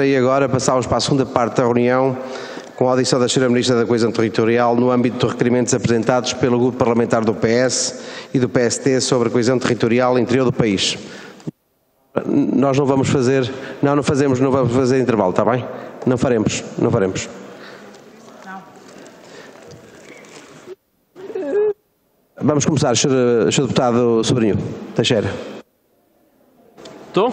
E agora passamos para a segunda parte da reunião, com a audição da Sra. Ministra da Coesão Territorial no âmbito dos requerimentos apresentados pelo Grupo Parlamentar do PS e do PST sobre a coesão territorial interior do país. Nós não vamos fazer, não vamos fazer intervalo, está bem? Não faremos. Vamos começar, Sr. Deputado Sobrinho Teixeira. Estou?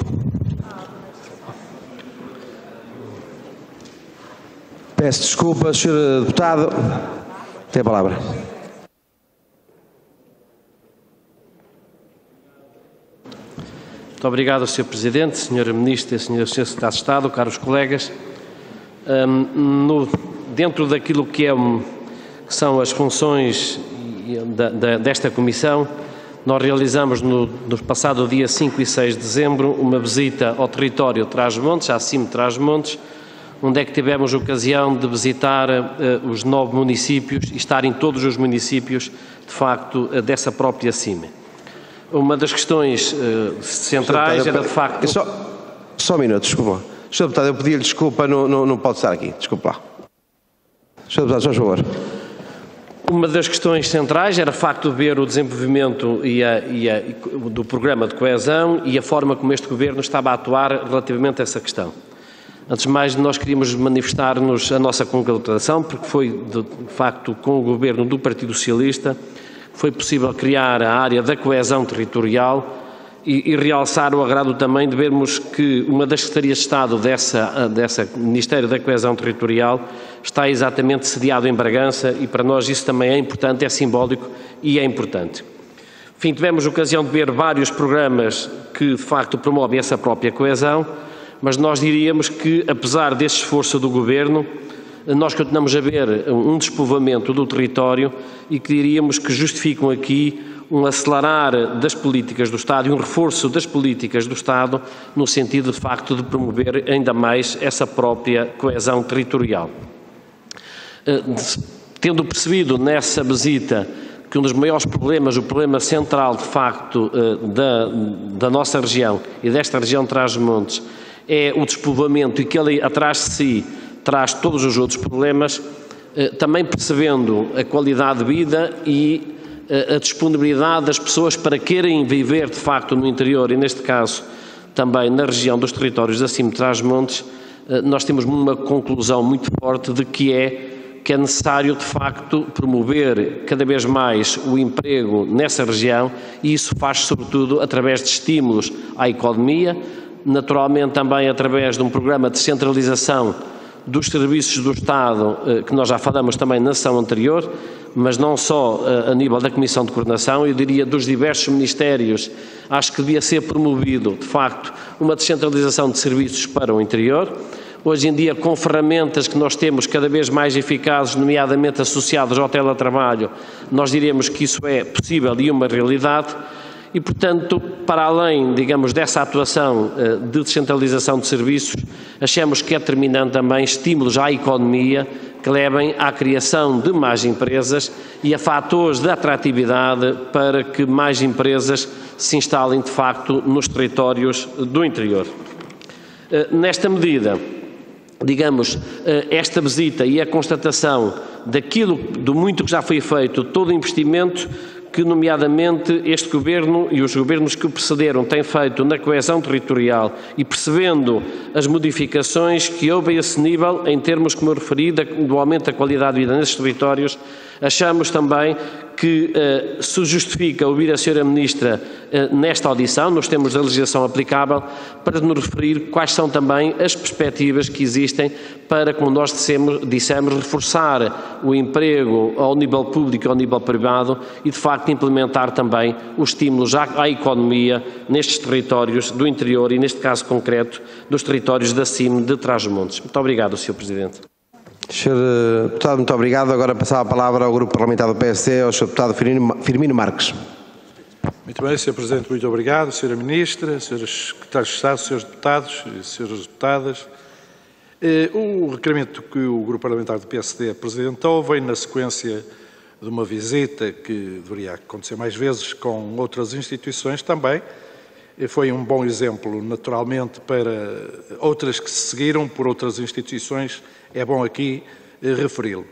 Peço desculpa, Sr. Deputado. Tem a palavra. Muito obrigado, Sr. Presidente, Sra. Ministra e Sr. Secretário de Estado, caros colegas. Dentro daquilo que são as funções desta Comissão, nós realizamos no passado dia 5 e 6 de dezembro uma visita ao território de Trás-os-Montes, à CIM de Trás-os-Montes, onde é que tivemos a ocasião de visitar os 9 municípios e estar em todos os municípios, de facto, dessa própria CIM. Uma das questões centrais era, de facto... Só um minuto, desculpa. Sr. Deputado, eu pedi-lhe desculpa, não pode estar aqui, desculpa lá. Sr. Deputado, por favor. Uma das questões centrais era, de facto, ver o desenvolvimento do programa de coesão e a forma como este Governo estava a atuar relativamente a essa questão. Antes de mais, nós queríamos manifestar-nos a nossa congratulação, porque foi, de facto, com o Governo do Partido Socialista, foi possível criar a área da coesão territorial e realçar o agrado também de vermos que uma das Secretarias de Estado dessa Ministério da Coesão Territorial está exatamente sediado em Bragança e para nós isso também é importante, é simbólico e é importante. Enfim, tivemos a ocasião de ver vários programas que, de facto, promovem essa própria coesão, mas nós diríamos que, apesar deste esforço do Governo, nós continuamos a ver um despovoamento do território e que diríamos que justificam aqui um acelerar das políticas do Estado e um reforço das políticas do Estado no sentido, de facto, de promover ainda mais essa própria coesão territorial. Tendo percebido nessa visita que um dos maiores problemas, o problema central, de facto, da nossa região e desta região de Trás-os-Montes, é o despovoamento e que ele atrás de si traz todos os outros problemas, também percebendo a qualidade de vida e a disponibilidade das pessoas para querem viver de facto no interior e neste caso também na região dos territórios da CIM de Trás-os-Montes, nós temos uma conclusão muito forte de que é necessário de facto promover cada vez mais o emprego nessa região e isso faz sobretudo através de estímulos à economia, naturalmente também através de um programa de descentralização dos serviços do Estado, que nós já falamos também na sessão anterior, mas não só a nível da Comissão de Coordenação, eu diria dos diversos ministérios, acho que devia ser promovido, de facto, uma descentralização de serviços para o interior. Hoje em dia, com ferramentas que nós temos cada vez mais eficazes, nomeadamente associadas ao teletrabalho, nós diríamos que isso é possível e uma realidade. E, portanto, para além, digamos, dessa atuação de descentralização de serviços, achamos que é determinante também estímulos à economia que levem à criação de mais empresas e a fatores de atratividade para que mais empresas se instalem, de facto, nos territórios do interior. Nesta medida, digamos, esta visita e a constatação do muito que já foi feito, todo o investimento que, nomeadamente, este Governo e os governos que o precederam têm feito na coesão territorial e percebendo as modificações que houve a esse nível, em termos, como eu referi, do aumento da qualidade de vida nesses territórios, achamos também que se justifica ouvir a Sra. Ministra nesta audição, nos termos da legislação aplicável, para nos referir quais são também as perspectivas que existem para, como nós dissemos, reforçar o emprego ao nível público e ao nível privado e, de facto, implementar também os estímulos à economia nestes territórios do interior e, neste caso concreto, dos territórios da CIM de Trás-os-Montes. Muito obrigado, Sr. Presidente. Sr. Deputado, muito obrigado. Agora passar a palavra ao Grupo Parlamentar do PSD, ao Sr. Deputado Firmino Marques. Muito bem, Sr. Presidente, muito obrigado. Sra. Ministra, Srs. Secretários de Estado, Srs. Deputados e Sras. Deputadas. O requerimento que o Grupo Parlamentar do PSD apresentou vem na sequência de uma visita que deveria acontecer mais vezes com outras instituições também, foi um bom exemplo, naturalmente, para outras que se seguiram por outras instituições, é bom aqui referi-lo.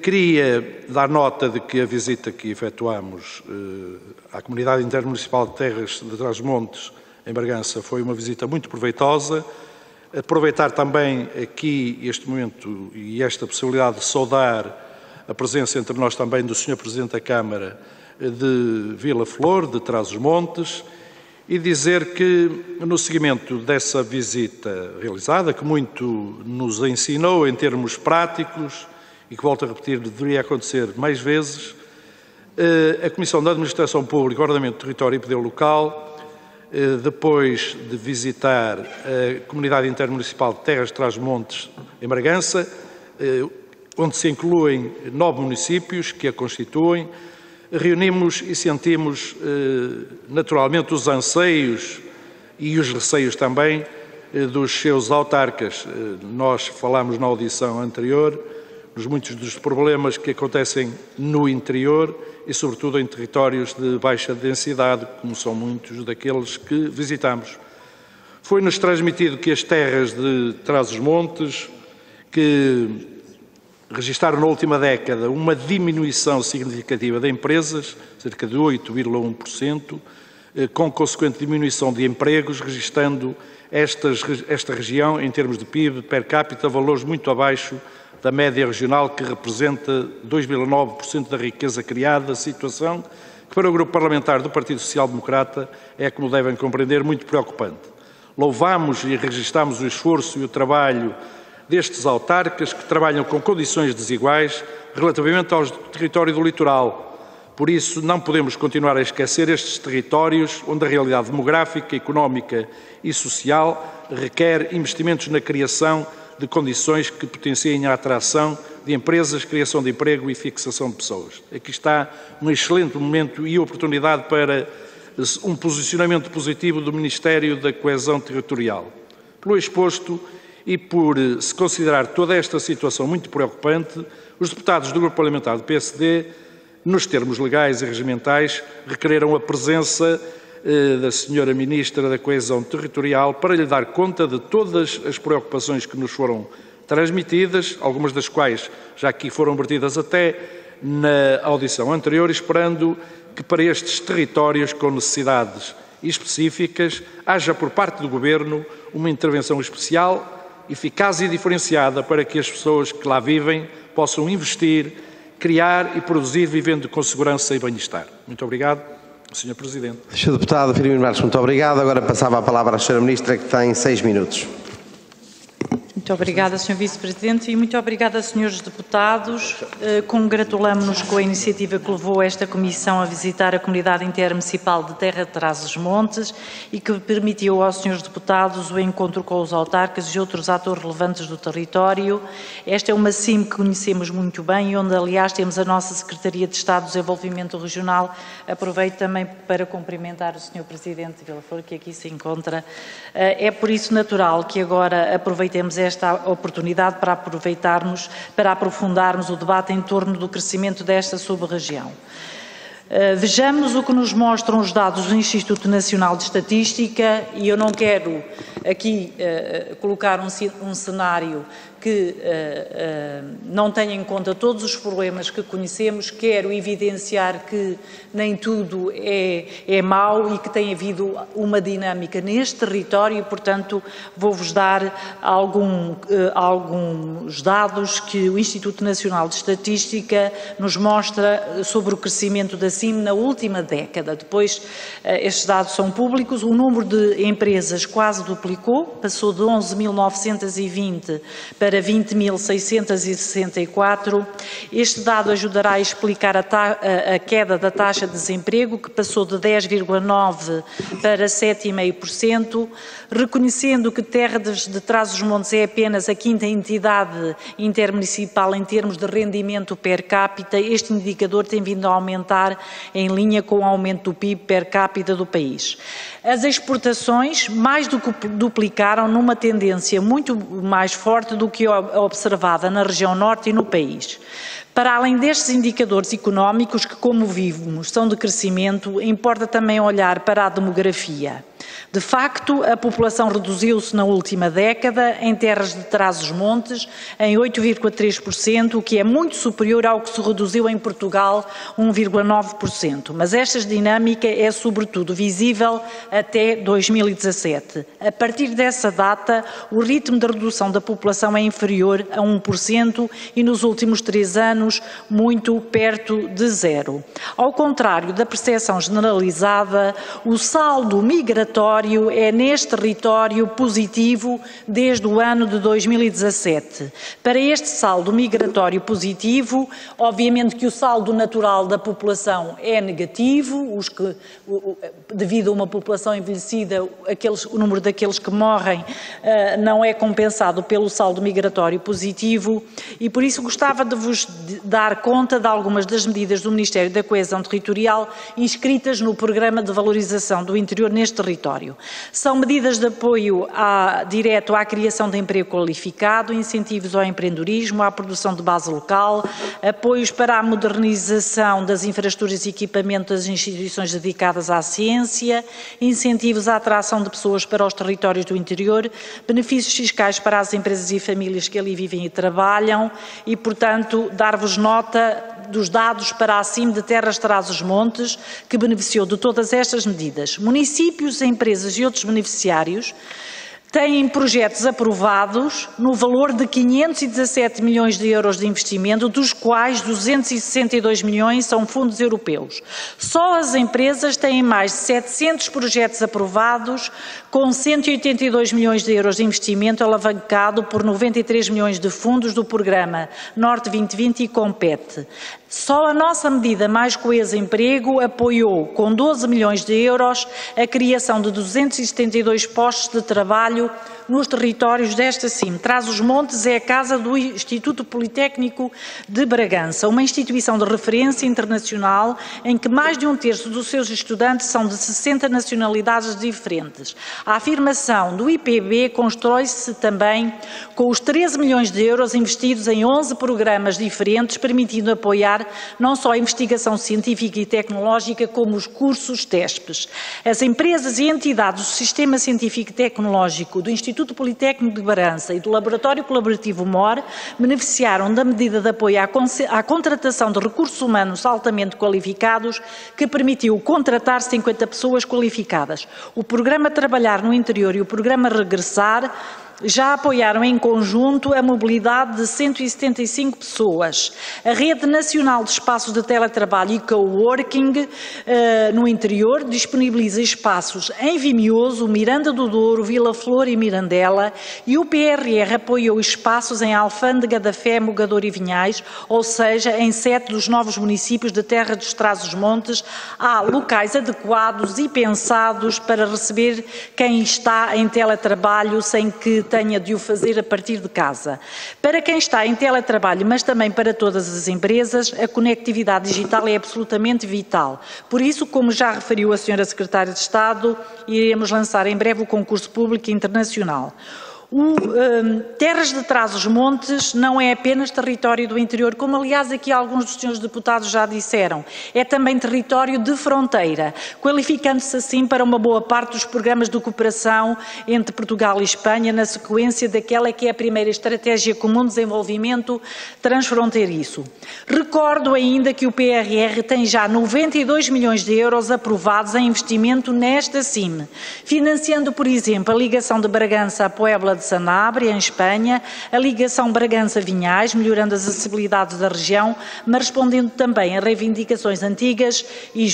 Queria dar nota de que a visita que efetuámos à Comunidade Intermunicipal de Terras de Trás-os-Montes, em Bragança, foi uma visita muito proveitosa. Aproveitar também aqui este momento e esta possibilidade de saudar a presença entre nós também do Sr. Presidente da Câmara de Vila Flor, de Trás-os-Montes, e dizer que, no seguimento dessa visita realizada, que muito nos ensinou em termos práticos e que, volto a repetir, deveria acontecer mais vezes, a Comissão da Administração Pública, Ordenamento do Território e Poder Local, depois de visitar a Comunidade Intermunicipal de Terras de Trás-os-Montes, em Bragança, onde se incluem 9 municípios que a constituem, reunimos e sentimos naturalmente os anseios e os receios também dos seus autarcas. Nós falámos na audição anterior nos muitos dos problemas que acontecem no interior e sobretudo em territórios de baixa densidade, como são muitos daqueles que visitamos. Foi-nos transmitido que as terras de Trás-os-Montes, que registaram na última década uma diminuição significativa de empresas, cerca de 8,1%, com consequente diminuição de empregos, registando esta região, em termos de PIB per capita, valores muito abaixo da média regional, que representa 2,9% da riqueza criada, situação que para o Grupo Parlamentar do Partido Social Democrata é, como devem compreender, muito preocupante. Louvamos e registamos o esforço e o trabalho destes autarcas que trabalham com condições desiguais relativamente ao território do litoral. Por isso, não podemos continuar a esquecer estes territórios onde a realidade demográfica, económica e social requer investimentos na criação de condições que potenciem a atração de empresas, criação de emprego e fixação de pessoas. Aqui está um excelente momento e oportunidade para um posicionamento positivo do Ministério da Coesão Territorial. Pelo exposto, e por se considerar toda esta situação muito preocupante, os deputados do Grupo Parlamentar do PSD, nos termos legais e regimentais, requereram a presença da Sra. Ministra da Coesão Territorial para lhe dar conta de todas as preocupações que nos foram transmitidas, algumas das quais já aqui foram vertidas até na audição anterior, esperando que para estes territórios com necessidades específicas haja por parte do Governo uma intervenção especial, eficaz e diferenciada para que as pessoas que lá vivem possam investir, criar e produzir vivendo com segurança e bem-estar. Muito obrigado, Sr. Presidente. Sr. Deputado Firmino Marques, muito obrigado. Agora passava a palavra à Sra. Ministra, que tem 6 minutos. Muito obrigada, Sr. Vice-Presidente, e muito obrigada, Srs. Deputados. Congratulamo-nos com a iniciativa que levou esta Comissão a visitar a Comunidade Intermunicipal de Terra de Trás-os-Montes e que permitiu aos Srs. Deputados o encontro com os autarcas e outros atores relevantes do território. Esta é uma CIM que conhecemos muito bem e onde, aliás, temos a nossa Secretaria de Estado de Desenvolvimento Regional. Aproveito também para cumprimentar o Sr. Presidente Vila Flor, que aqui se encontra. É por isso natural que agora aproveitemos esta oportunidade para aprofundarmos o debate em torno do crescimento desta sub-região. Vejamos o que nos mostram os dados do Instituto Nacional de Estatística, e eu não quero aqui colocar um cenário que não tenha em conta todos os problemas que conhecemos, quero evidenciar que nem tudo é mau e que tem havido uma dinâmica neste território e, portanto, vou-vos dar alguns dados que o Instituto Nacional de Estatística nos mostra sobre o crescimento da CIM na última década. Depois, estes dados são públicos, o número de empresas quase duplicou, passou de 11.920 para 20.664. Este dado ajudará a explicar a queda da taxa de desemprego, que passou de 10,9% para 7,5%, reconhecendo que Terra de Trás-os-Montes é apenas a 5ª entidade intermunicipal em termos de rendimento per capita. Este indicador tem vindo a aumentar em linha com o aumento do PIB per capita do país. As exportações mais do que duplicaram numa tendência muito mais forte do que observada na região norte e no país. Para além destes indicadores económicos que, como vimos, são de crescimento, importa também olhar para a demografia. De facto, a população reduziu-se na última década em terras de Trás-os-Montes em 8,3%, o que é muito superior ao que se reduziu em Portugal, 1,9%. Mas esta dinâmica é sobretudo visível até 2017. A partir dessa data, o ritmo de redução da população é inferior a 1% e nos últimos 3 anos muito perto de zero. Ao contrário da percepção generalizada, o saldo migratório é neste território positivo desde o ano de 2017. Para este saldo migratório positivo, obviamente que o saldo natural da população é negativo, devido a uma população envelhecida, o número daqueles que morrem não é compensado pelo saldo migratório positivo e por isso gostava de vos dar conta de algumas das medidas do Ministério da Coesão Territorial inscritas no Programa de Valorização do Interior neste território. São medidas de apoio direto à criação de emprego qualificado, incentivos ao empreendedorismo, à produção de base local, apoios para a modernização das infraestruturas e equipamento das instituições dedicadas à ciência, incentivos à atração de pessoas para os territórios do interior, benefícios fiscais para as empresas e famílias que ali vivem e trabalham e, portanto, dar-vos nota dos dados para a CIM de Terras de Trás-os-Montes, que beneficiou de todas estas medidas. Municípios, empresas e outros beneficiários têm projetos aprovados no valor de 517 milhões de euros de investimento, dos quais 262 milhões são fundos europeus. Só as empresas têm mais de 700 projetos aprovados, com 182 milhões de euros de investimento alavancado por 93 milhões de fundos do programa Norte 2020 e Compete. Só a nossa medida Mais Coesa Emprego apoiou, com 12 milhões de euros, a criação de 272 postos de trabalho nos territórios desta CIM. Trás-os-Montes é a casa do Instituto Politécnico de Bragança, uma instituição de referência internacional em que mais de 1/3 dos seus estudantes são de 60 nacionalidades diferentes. A afirmação do IPB constrói-se também com os 13 milhões de euros investidos em 11 programas diferentes, permitindo apoiar não só a investigação científica e tecnológica, como os cursos TESPES. As empresas e entidades do Sistema Científico e Tecnológico do Instituto Politécnico de Bragança e do Laboratório Colaborativo MOR beneficiaram da medida de apoio à contratação de recursos humanos altamente qualificados, que permitiu contratar 50 pessoas qualificadas. O programa Trabalhar no Interior e o programa Regressar já apoiaram em conjunto a mobilidade de 175 pessoas. A Rede Nacional de Espaços de Teletrabalho e Coworking no interior disponibiliza espaços em Vimioso, Miranda do Douro, Vila Flor e Mirandela, e o PRR apoiou espaços em Alfândega da Fé, Mogador e Vinhais, ou seja, em 7 dos novos municípios de Terra dos Trás-os-Montes. Há locais adequados e pensados para receber quem está em teletrabalho sem que tenha de o fazer a partir de casa. Para quem está em teletrabalho, mas também para todas as empresas, a conectividade digital é absolutamente vital. Por isso, como já referiu a Sra. Secretária de Estado, iremos lançar em breve o concurso público internacional. Terras de Trás-os-Montes não é apenas território do interior, como aliás aqui alguns dos senhores deputados já disseram, é também território de fronteira, qualificando-se assim para uma boa parte dos programas de cooperação entre Portugal e Espanha, na sequência daquela que é a primeira estratégia comum de desenvolvimento transfronteiriço. Recordo ainda que o PRR tem já 92 milhões de euros aprovados em investimento nesta CIM, financiando, por exemplo, a ligação de Bragança a Puebla de Sanabria, em Espanha, a ligação Bragança-Vinhais, melhorando as acessibilidades da região, mas respondendo também a reivindicações antigas e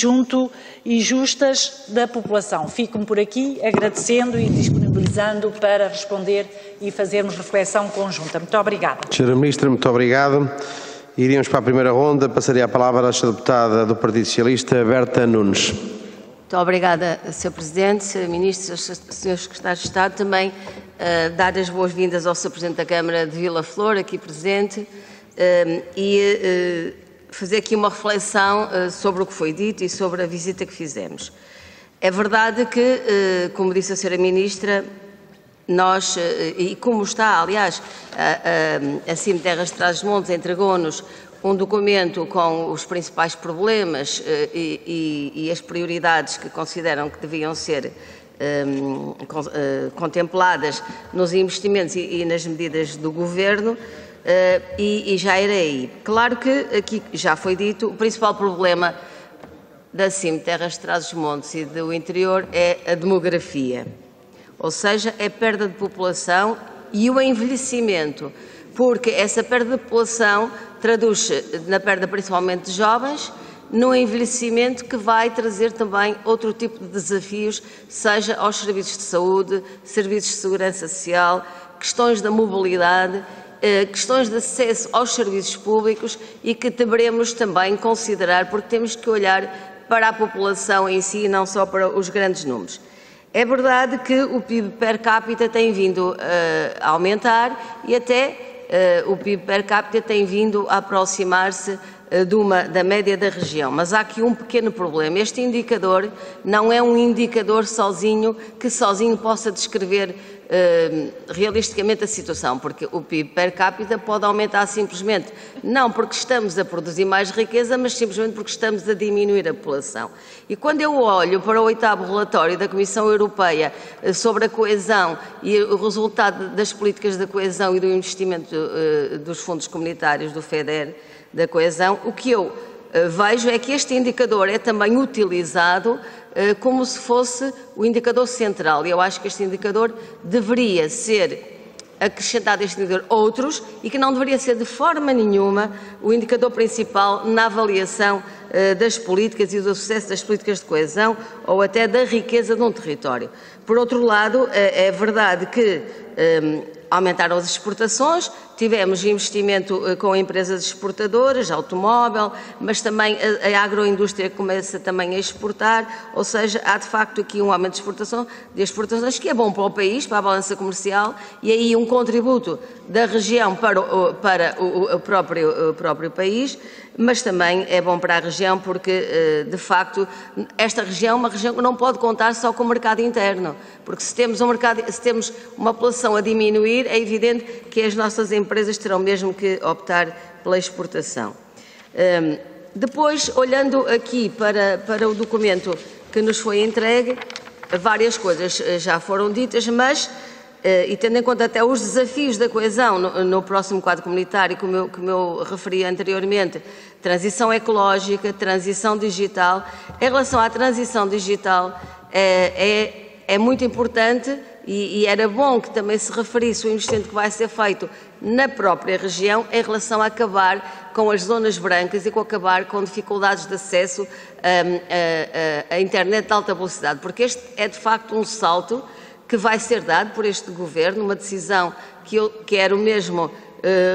justas da população. Fico-me por aqui, agradecendo e disponibilizando para responder e fazermos reflexão conjunta. Muito obrigada. Sra. Ministra, muito obrigado. Iríamos para a primeira ronda. Passaria a palavra à Sra. Deputada do Partido Socialista, Berta Nunes. Muito obrigada, Sr. Presidente, Sra. Ministra, Sr. Secretário de Estado. Também dar as boas-vindas ao Sr. Presidente da Câmara de Vila Flor, aqui presente, e fazer aqui uma reflexão sobre o que foi dito e sobre a visita que fizemos. É verdade que, como disse a Sra. Ministra, nós, e como está, aliás, a CIM Terras de Trás-os-Montes entregou-nos um documento com os principais problemas e as prioridades que consideram que deviam ser contempladas nos investimentos e nas medidas do Governo, e já irei. Claro que aqui já foi dito, o principal problema da CIM Terras de Trás-os-Montes e do interior é a demografia, ou seja, é a perda de população e o envelhecimento, porque essa perda de população traduz-se na perda principalmente de jovens, no envelhecimento que vai trazer também outro tipo de desafios, seja aos serviços de saúde, serviços de segurança social, questões da mobilidade, questões de acesso aos serviços públicos e que deveremos também considerar, porque temos que olhar para a população em si e não só para os grandes números. É verdade que o PIB per capita tem vindo a aumentar e até o PIB per capita tem vindo a aproximar-se da média da região, mas há aqui um pequeno problema. Este indicador não é um indicador sozinho que sozinho possa descrever realisticamente a situação, porque o PIB per capita pode aumentar simplesmente, não porque estamos a produzir mais riqueza, mas simplesmente porque estamos a diminuir a população. E quando eu olho para o 8º relatório da Comissão Europeia sobre a coesão e o resultado das políticas da coesão e do investimento dos fundos comunitários do FEDER, da coesão, o que eu vejo é que este indicador é também utilizado como se fosse o indicador central. E eu acho que este indicador deveria ser acrescentado a este indicador outros e que não deveria ser de forma nenhuma o indicador principal na avaliação das políticas e do sucesso das políticas de coesão ou até da riqueza de um território. Por outro lado, é verdade que aumentaram as exportações, tivemos investimento com empresas exportadoras, automóvel, mas também a agroindústria começa também a exportar, ou seja, há de facto aqui um aumento de exportações que é bom para o país, para a balança comercial, e aí um contributo da região para o próprio país, mas também é bom para a região porque, de facto, esta região é uma região que não pode contar só com o mercado interno, porque se temos uma população a diminuir, é evidente que as nossas empresas terão mesmo que optar pela exportação. Depois, olhando aqui para o documento que nos foi entregue, várias coisas já foram ditas, mas, e tendo em conta até os desafios da coesão no próximo quadro comunitário, como eu referi anteriormente, transição ecológica, transição digital. Em relação à transição digital, é muito importante e era bom que também se referisse o investimento que vai ser feito na própria região em relação a acabar com as zonas brancas e acabar com dificuldades de acesso à internet de alta velocidade, porque este é de facto um salto que vai ser dado por este Governo, uma decisão que eu quero mesmo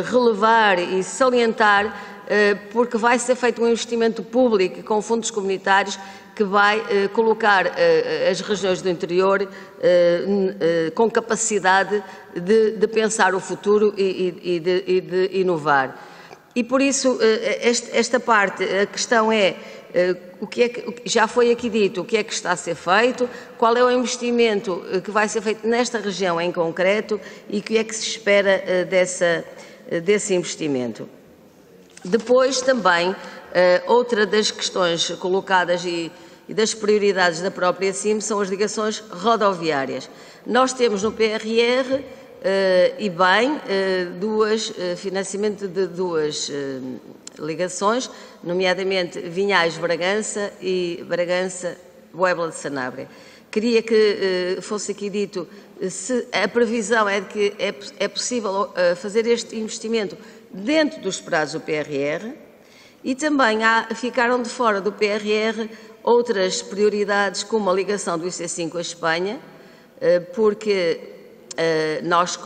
relevar e salientar, porque vai ser feito um investimento público com fundos comunitários que vai colocar as regiões do interior com capacidade de pensar o futuro e de inovar. E por isso, esta parte, a questão é, o que já foi aqui dito, o que é que está a ser feito, qual é o investimento que vai ser feito nesta região em concreto e o que é que se espera desse investimento. Depois também, outra das questões colocadas e das prioridades da própria CIM são as ligações rodoviárias. Nós temos no PRR, e bem, financiamento de duas ligações, nomeadamente Vinhais-Bragança e Bragança-Boébala de Sanabria. Queria que fosse aqui dito se a previsão é de que é possível fazer este investimento dentro dos prazos do PRR e também ficaram de fora do PRR outras prioridades como a ligação do IC5 à Espanha, porque nós,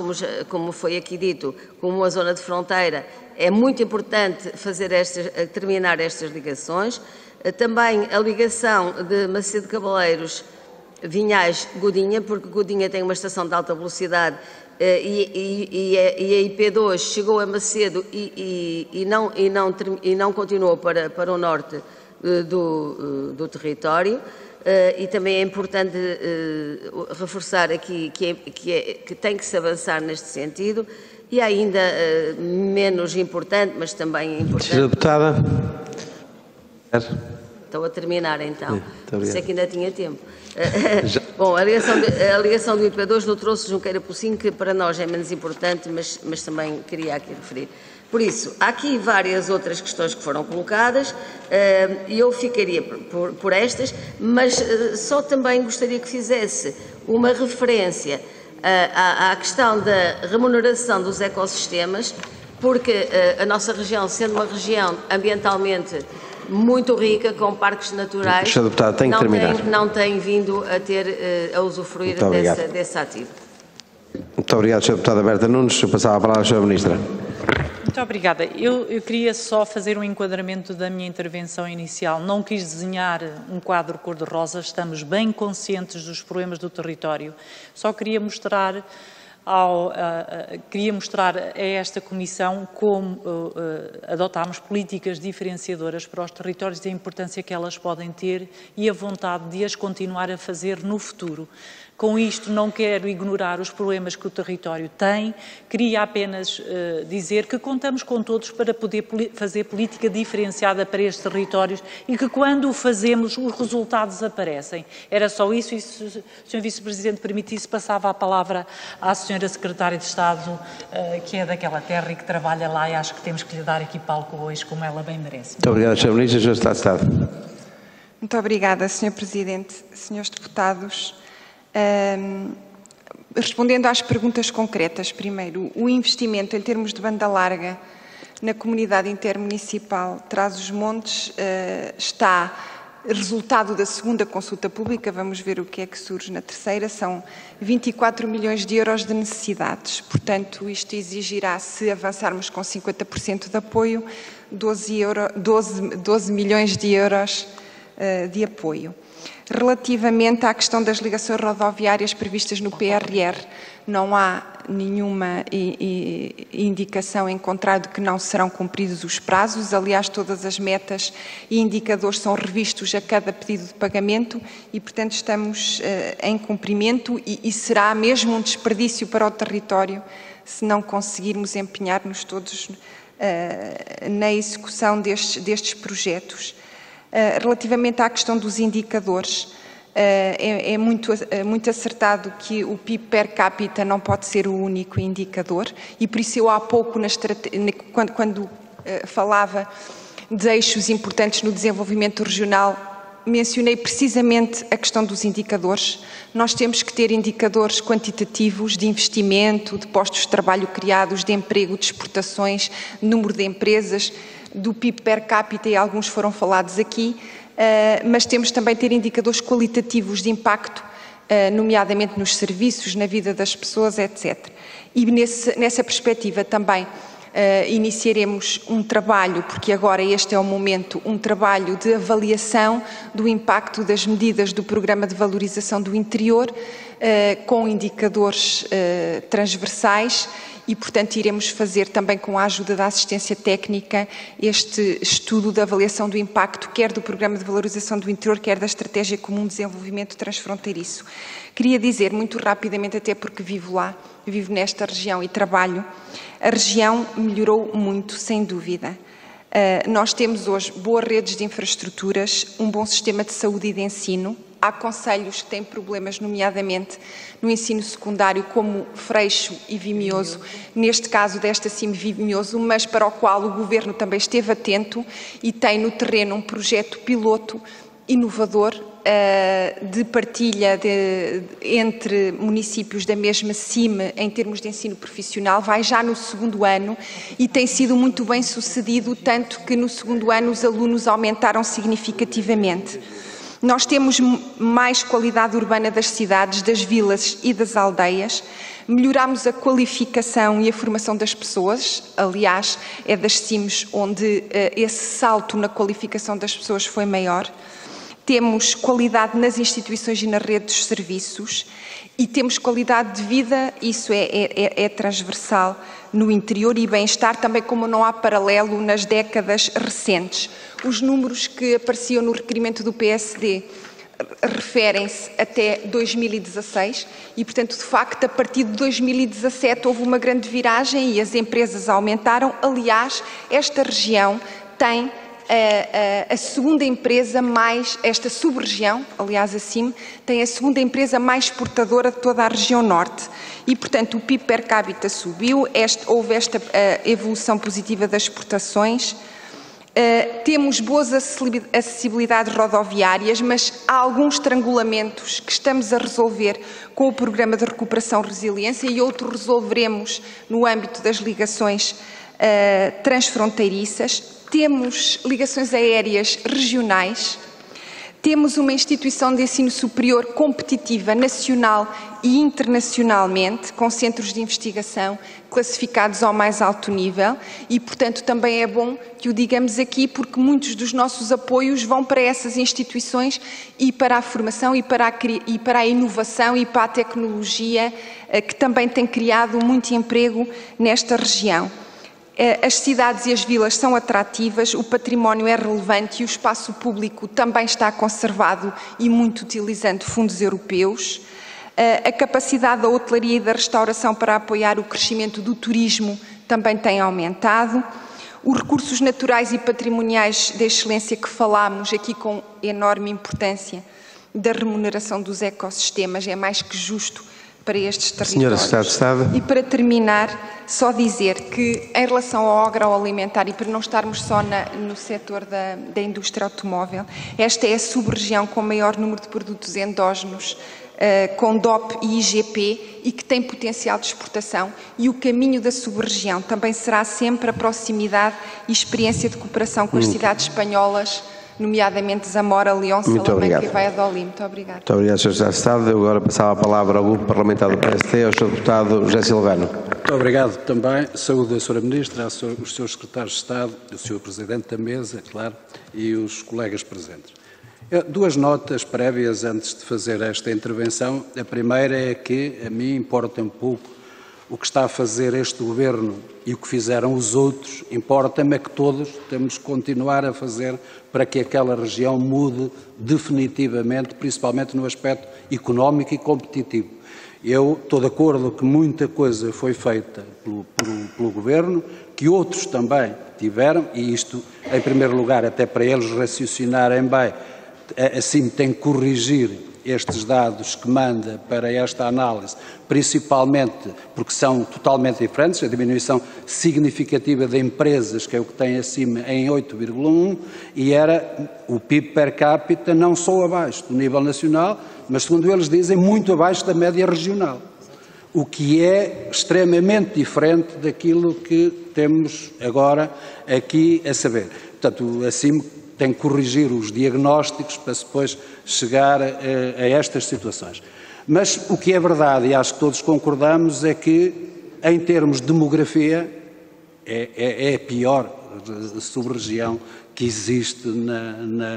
como foi aqui dito, como uma zona de fronteira, é muito importante terminar estas ligações. Também a ligação de Macedo Cabaleiros, Vinhais, Godinha, porque Godinha tem uma estação de alta velocidade e a IP2 chegou a Macedo e não continuou para o norte do território. e também é importante reforçar aqui que tem que se avançar neste sentido, e ainda menos importante, mas também importante... Senhora Deputada. Estou a terminar então, sei que ainda tinha tempo. Bom, a alegação do interpellador trouxe Junqueira Pocinho, que para nós é menos importante, mas também queria aqui referir. Por isso, há aqui várias outras questões que foram colocadas e eu ficaria por estas, mas só também gostaria que fizesse uma referência à questão da remuneração dos ecossistemas, porque a nossa região, sendo uma região ambientalmente muito rica, com parques naturais, Senhor Deputado, tem que terminar. Não tem vindo a usufruir desse ativo. Muito obrigado, Sra. Deputada Berta Nunes. Eu passava a palavra à Sra. Ministra. Muito obrigada. Eu queria só fazer um enquadramento da minha intervenção inicial. Não quis desenhar um quadro cor-de-rosa, estamos bem conscientes dos problemas do território. Só queria mostrar a esta Comissão como adotámos políticas diferenciadoras para os territórios e a importância que elas podem ter e a vontade de as continuar a fazer no futuro. Com isto não quero ignorar os problemas que o território tem, queria apenas dizer que contamos com todos para poder fazer política diferenciada para estes territórios e que quando o fazemos os resultados aparecem. Era só isso e se o Sr. Vice-Presidente permitisse passava a palavra à Sra. Secretária de Estado que é daquela terra e que trabalha lá e acho que temos que lhe dar aqui palco hoje como ela bem merece. Muito obrigado, Sra. Ministra. Sr. Secretário de Estado. Muito obrigada, Sr. Presidente, Srs. Deputados. Respondendo às perguntas concretas, primeiro, o investimento em termos de banda larga na comunidade intermunicipal Trás-os-Montes está resultado da segunda consulta pública, vamos ver o que é que surge na terceira, são 24 milhões de euros de necessidades, portanto isto exigirá, se avançarmos com 50% de apoio, 12 milhões de euros de apoio. Relativamente à questão das ligações rodoviárias previstas no PRR, não há nenhuma indicação em contrário de que não serão cumpridos os prazos. Aliás, todas as metas e indicadores são revistos a cada pedido de pagamento e, portanto, estamos em cumprimento e será mesmo um desperdício para o território se não conseguirmos empenhar-nos todos na execução destes projetos. Relativamente à questão dos indicadores, é muito acertado que o PIB per capita não pode ser o único indicador e por isso eu há pouco, quando falava de eixos importantes no desenvolvimento regional, mencionei precisamente a questão dos indicadores. Nós temos que ter indicadores quantitativos de investimento, de postos de trabalho criados, de emprego, de exportações, número de empresas, do PIB per capita, e alguns foram falados aqui, mas temos também de ter indicadores qualitativos de impacto, nomeadamente nos serviços, na vida das pessoas, etc. E nessa perspectiva também iniciaremos um trabalho, porque agora este é o momento, um trabalho de avaliação do impacto das medidas do Programa de Valorização do Interior, com indicadores transversais, e, portanto, iremos fazer também com a ajuda da assistência técnica este estudo de avaliação do impacto, quer do Programa de Valorização do Interior, quer da Estratégia Comum de Desenvolvimento Transfronteiriço. Queria dizer, muito rapidamente, até porque vivo lá, vivo nesta região e trabalho, a região melhorou muito, sem dúvida. Nós temos hoje boas redes de infraestruturas, um bom sistema de saúde e de ensino. Há concelhos que têm problemas, nomeadamente no ensino secundário, como Freixo e Vimioso, neste caso desta CIM Vimioso, mas para o qual o Governo também esteve atento e tem no terreno um projeto piloto inovador de partilha entre municípios da mesma CIM em termos de ensino profissional, vai já no segundo ano e tem sido muito bem sucedido, tanto que no segundo ano os alunos aumentaram significativamente. Nós temos mais qualidade urbana das cidades, das vilas e das aldeias, melhoramos a qualificação e a formação das pessoas, aliás, é das CIMs onde esse salto na qualificação das pessoas foi maior. Temos qualidade nas instituições e na rede dos serviços e temos qualidade de vida, isso é transversal no interior, e bem-estar também, como não há paralelo nas décadas recentes. Os números que apareciam no requerimento do PSD referem-se até 2016 e, portanto, de facto, a partir de 2017 houve uma grande viragem e as empresas aumentaram. Aliás, esta região tem a segunda empresa mais, esta sub-região, aliás, acima, tem a segunda empresa mais exportadora de toda a região norte. E, portanto, o PIB per capita subiu, houve esta evolução positiva das exportações. Temos boas acessibilidades rodoviárias, mas há alguns estrangulamentos que estamos a resolver com o Programa de Recuperação e Resiliência e outros resolveremos no âmbito das ligações transfronteiriças. Temos ligações aéreas regionais, temos uma instituição de ensino superior competitiva nacional e internacionalmente, com centros de investigação classificados ao mais alto nível e, portanto, também é bom que o digamos aqui, porque muitos dos nossos apoios vão para essas instituições e para a formação e para a inovação e para a tecnologia, que também tem criado muito emprego nesta região. As cidades e as vilas são atrativas, o património é relevante e o espaço público também está conservado e muito utilizando fundos europeus. A capacidade da hotelaria e da restauração para apoiar o crescimento do turismo também tem aumentado. Os recursos naturais e patrimoniais de excelência que falámos aqui com enorme importância da remuneração dos ecossistemas é mais que justo para estes territórios. Senhora Secretária de Estado. E para terminar, só dizer que em relação ao agroalimentar e para não estarmos só no setor da indústria automóvel, esta é a sub-região com maior número de produtos endógenos com DOP e IGP e que tem potencial de exportação e o caminho da sub-região também será sempre a proximidade e experiência de cooperação com as cidades espanholas, nomeadamente Zamora, León, Salamanca e Valladolid. Muito obrigada. Muito obrigado, Sr. Secretário de Estado. Eu agora passava a palavra ao Grupo Parlamentar do PSD, ao Sr. Deputado José Silvano. Muito obrigado também. Saúdo a Sra. Ministra, os Srs. Secretários de Estado, o Sr. Presidente da Mesa, claro, e os colegas presentes. Duas notas prévias antes de fazer esta intervenção. A primeira é que a mim importa um pouco o que está a fazer este Governo e o que fizeram os outros. Importa-me é que todos temos que continuar a fazer para que aquela região mude definitivamente, principalmente no aspecto económico e competitivo. Eu estou de acordo que muita coisa foi feita pelo Governo, que outros também tiveram, e isto, em primeiro lugar, até para eles raciocinarem bem, assim tem que corrigir estes dados que manda para esta análise, principalmente porque são totalmente diferentes, a diminuição significativa de empresas, que é o que tem acima, em 8,1, e era o PIB per capita não só abaixo do nível nacional, mas, segundo eles dizem, muito abaixo da média regional, o que é extremamente diferente daquilo que temos agora aqui a saber. Portanto, assim tem que corrigir os diagnósticos para depois chegar a estas situações. Mas o que é verdade, e acho que todos concordamos, é que, em termos de demografia, é a pior sub-região que existe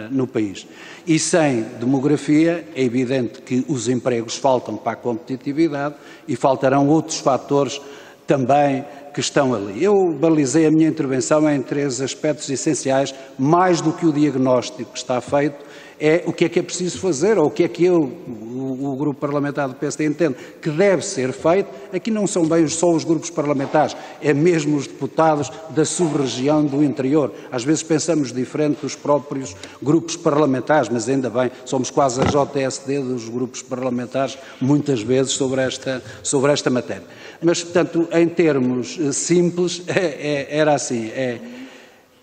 no país. E sem demografia, é evidente que os empregos faltam para a competitividade e faltarão outros fatores também que estão ali. Eu balizei a minha intervenção em três aspectos essenciais, mais do que o diagnóstico que está feito, é o que é preciso fazer, ou o que é que o Grupo Parlamentar do PSD entende que deve ser feito. Aqui não são bem só os grupos parlamentares, é mesmo os deputados da sub-região do interior. Às vezes pensamos diferente dos próprios grupos parlamentares, mas ainda bem, somos quase a JSD dos grupos parlamentares, muitas vezes, sobre esta matéria. Mas, portanto, em termos simples, era assim,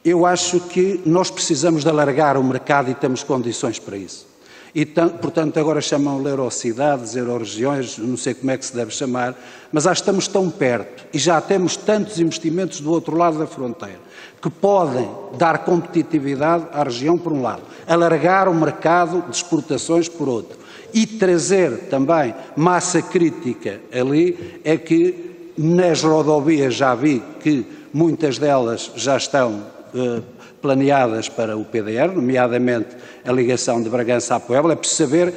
eu acho que nós precisamos de alargar o mercado e temos condições para isso. E, portanto, agora chamam-lhe eurocidades, euroregiões, não sei como é que se deve chamar, mas acho que estamos tão perto e já temos tantos investimentos do outro lado da fronteira que podem dar competitividade à região por um lado, alargar o mercado de exportações por outro e trazer também massa crítica ali, é que nas rodovias já vi que muitas delas já estão planeadas para o PDR, nomeadamente a ligação de Bragança a Puebla. É preciso saber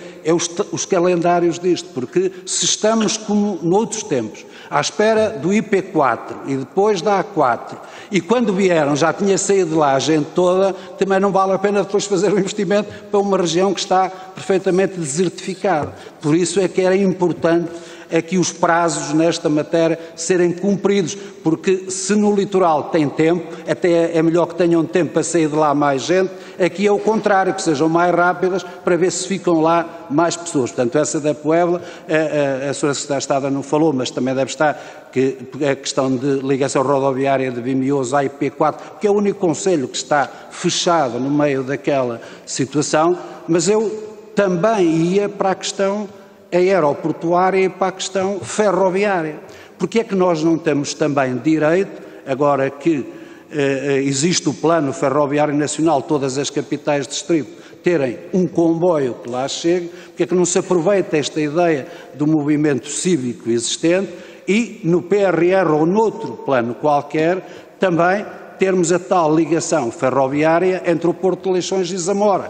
os calendários disto, porque se estamos, como noutros tempos, à espera do IP4 e depois da A4, e quando vieram já tinha saído de lá a gente toda, também não vale a pena depois fazer o investimento para uma região que está perfeitamente desertificada. Por isso é que era importante aqui os prazos nesta matéria serem cumpridos, porque se no litoral tem tempo, até é melhor que tenham tempo para sair de lá mais gente, aqui é o contrário, que sejam mais rápidas para ver se ficam lá mais pessoas. Portanto, essa da Puebla, a Sra. Secretária de Estado não falou, mas também deve estar, que a questão de ligação rodoviária de Vimioso à IP4, que é o único concelho que está fechado no meio daquela situação, mas eu também ia para a questão aeroportuária e para a questão ferroviária. Porque é que nós não temos também direito, agora que existe o Plano Ferroviário Nacional, todas as capitais de distrito terem um comboio que lá chegue, porque é que não se aproveita esta ideia do movimento cívico existente e no PRR ou noutro plano qualquer também termos a tal ligação ferroviária entre o Porto de Leixões e Zamora,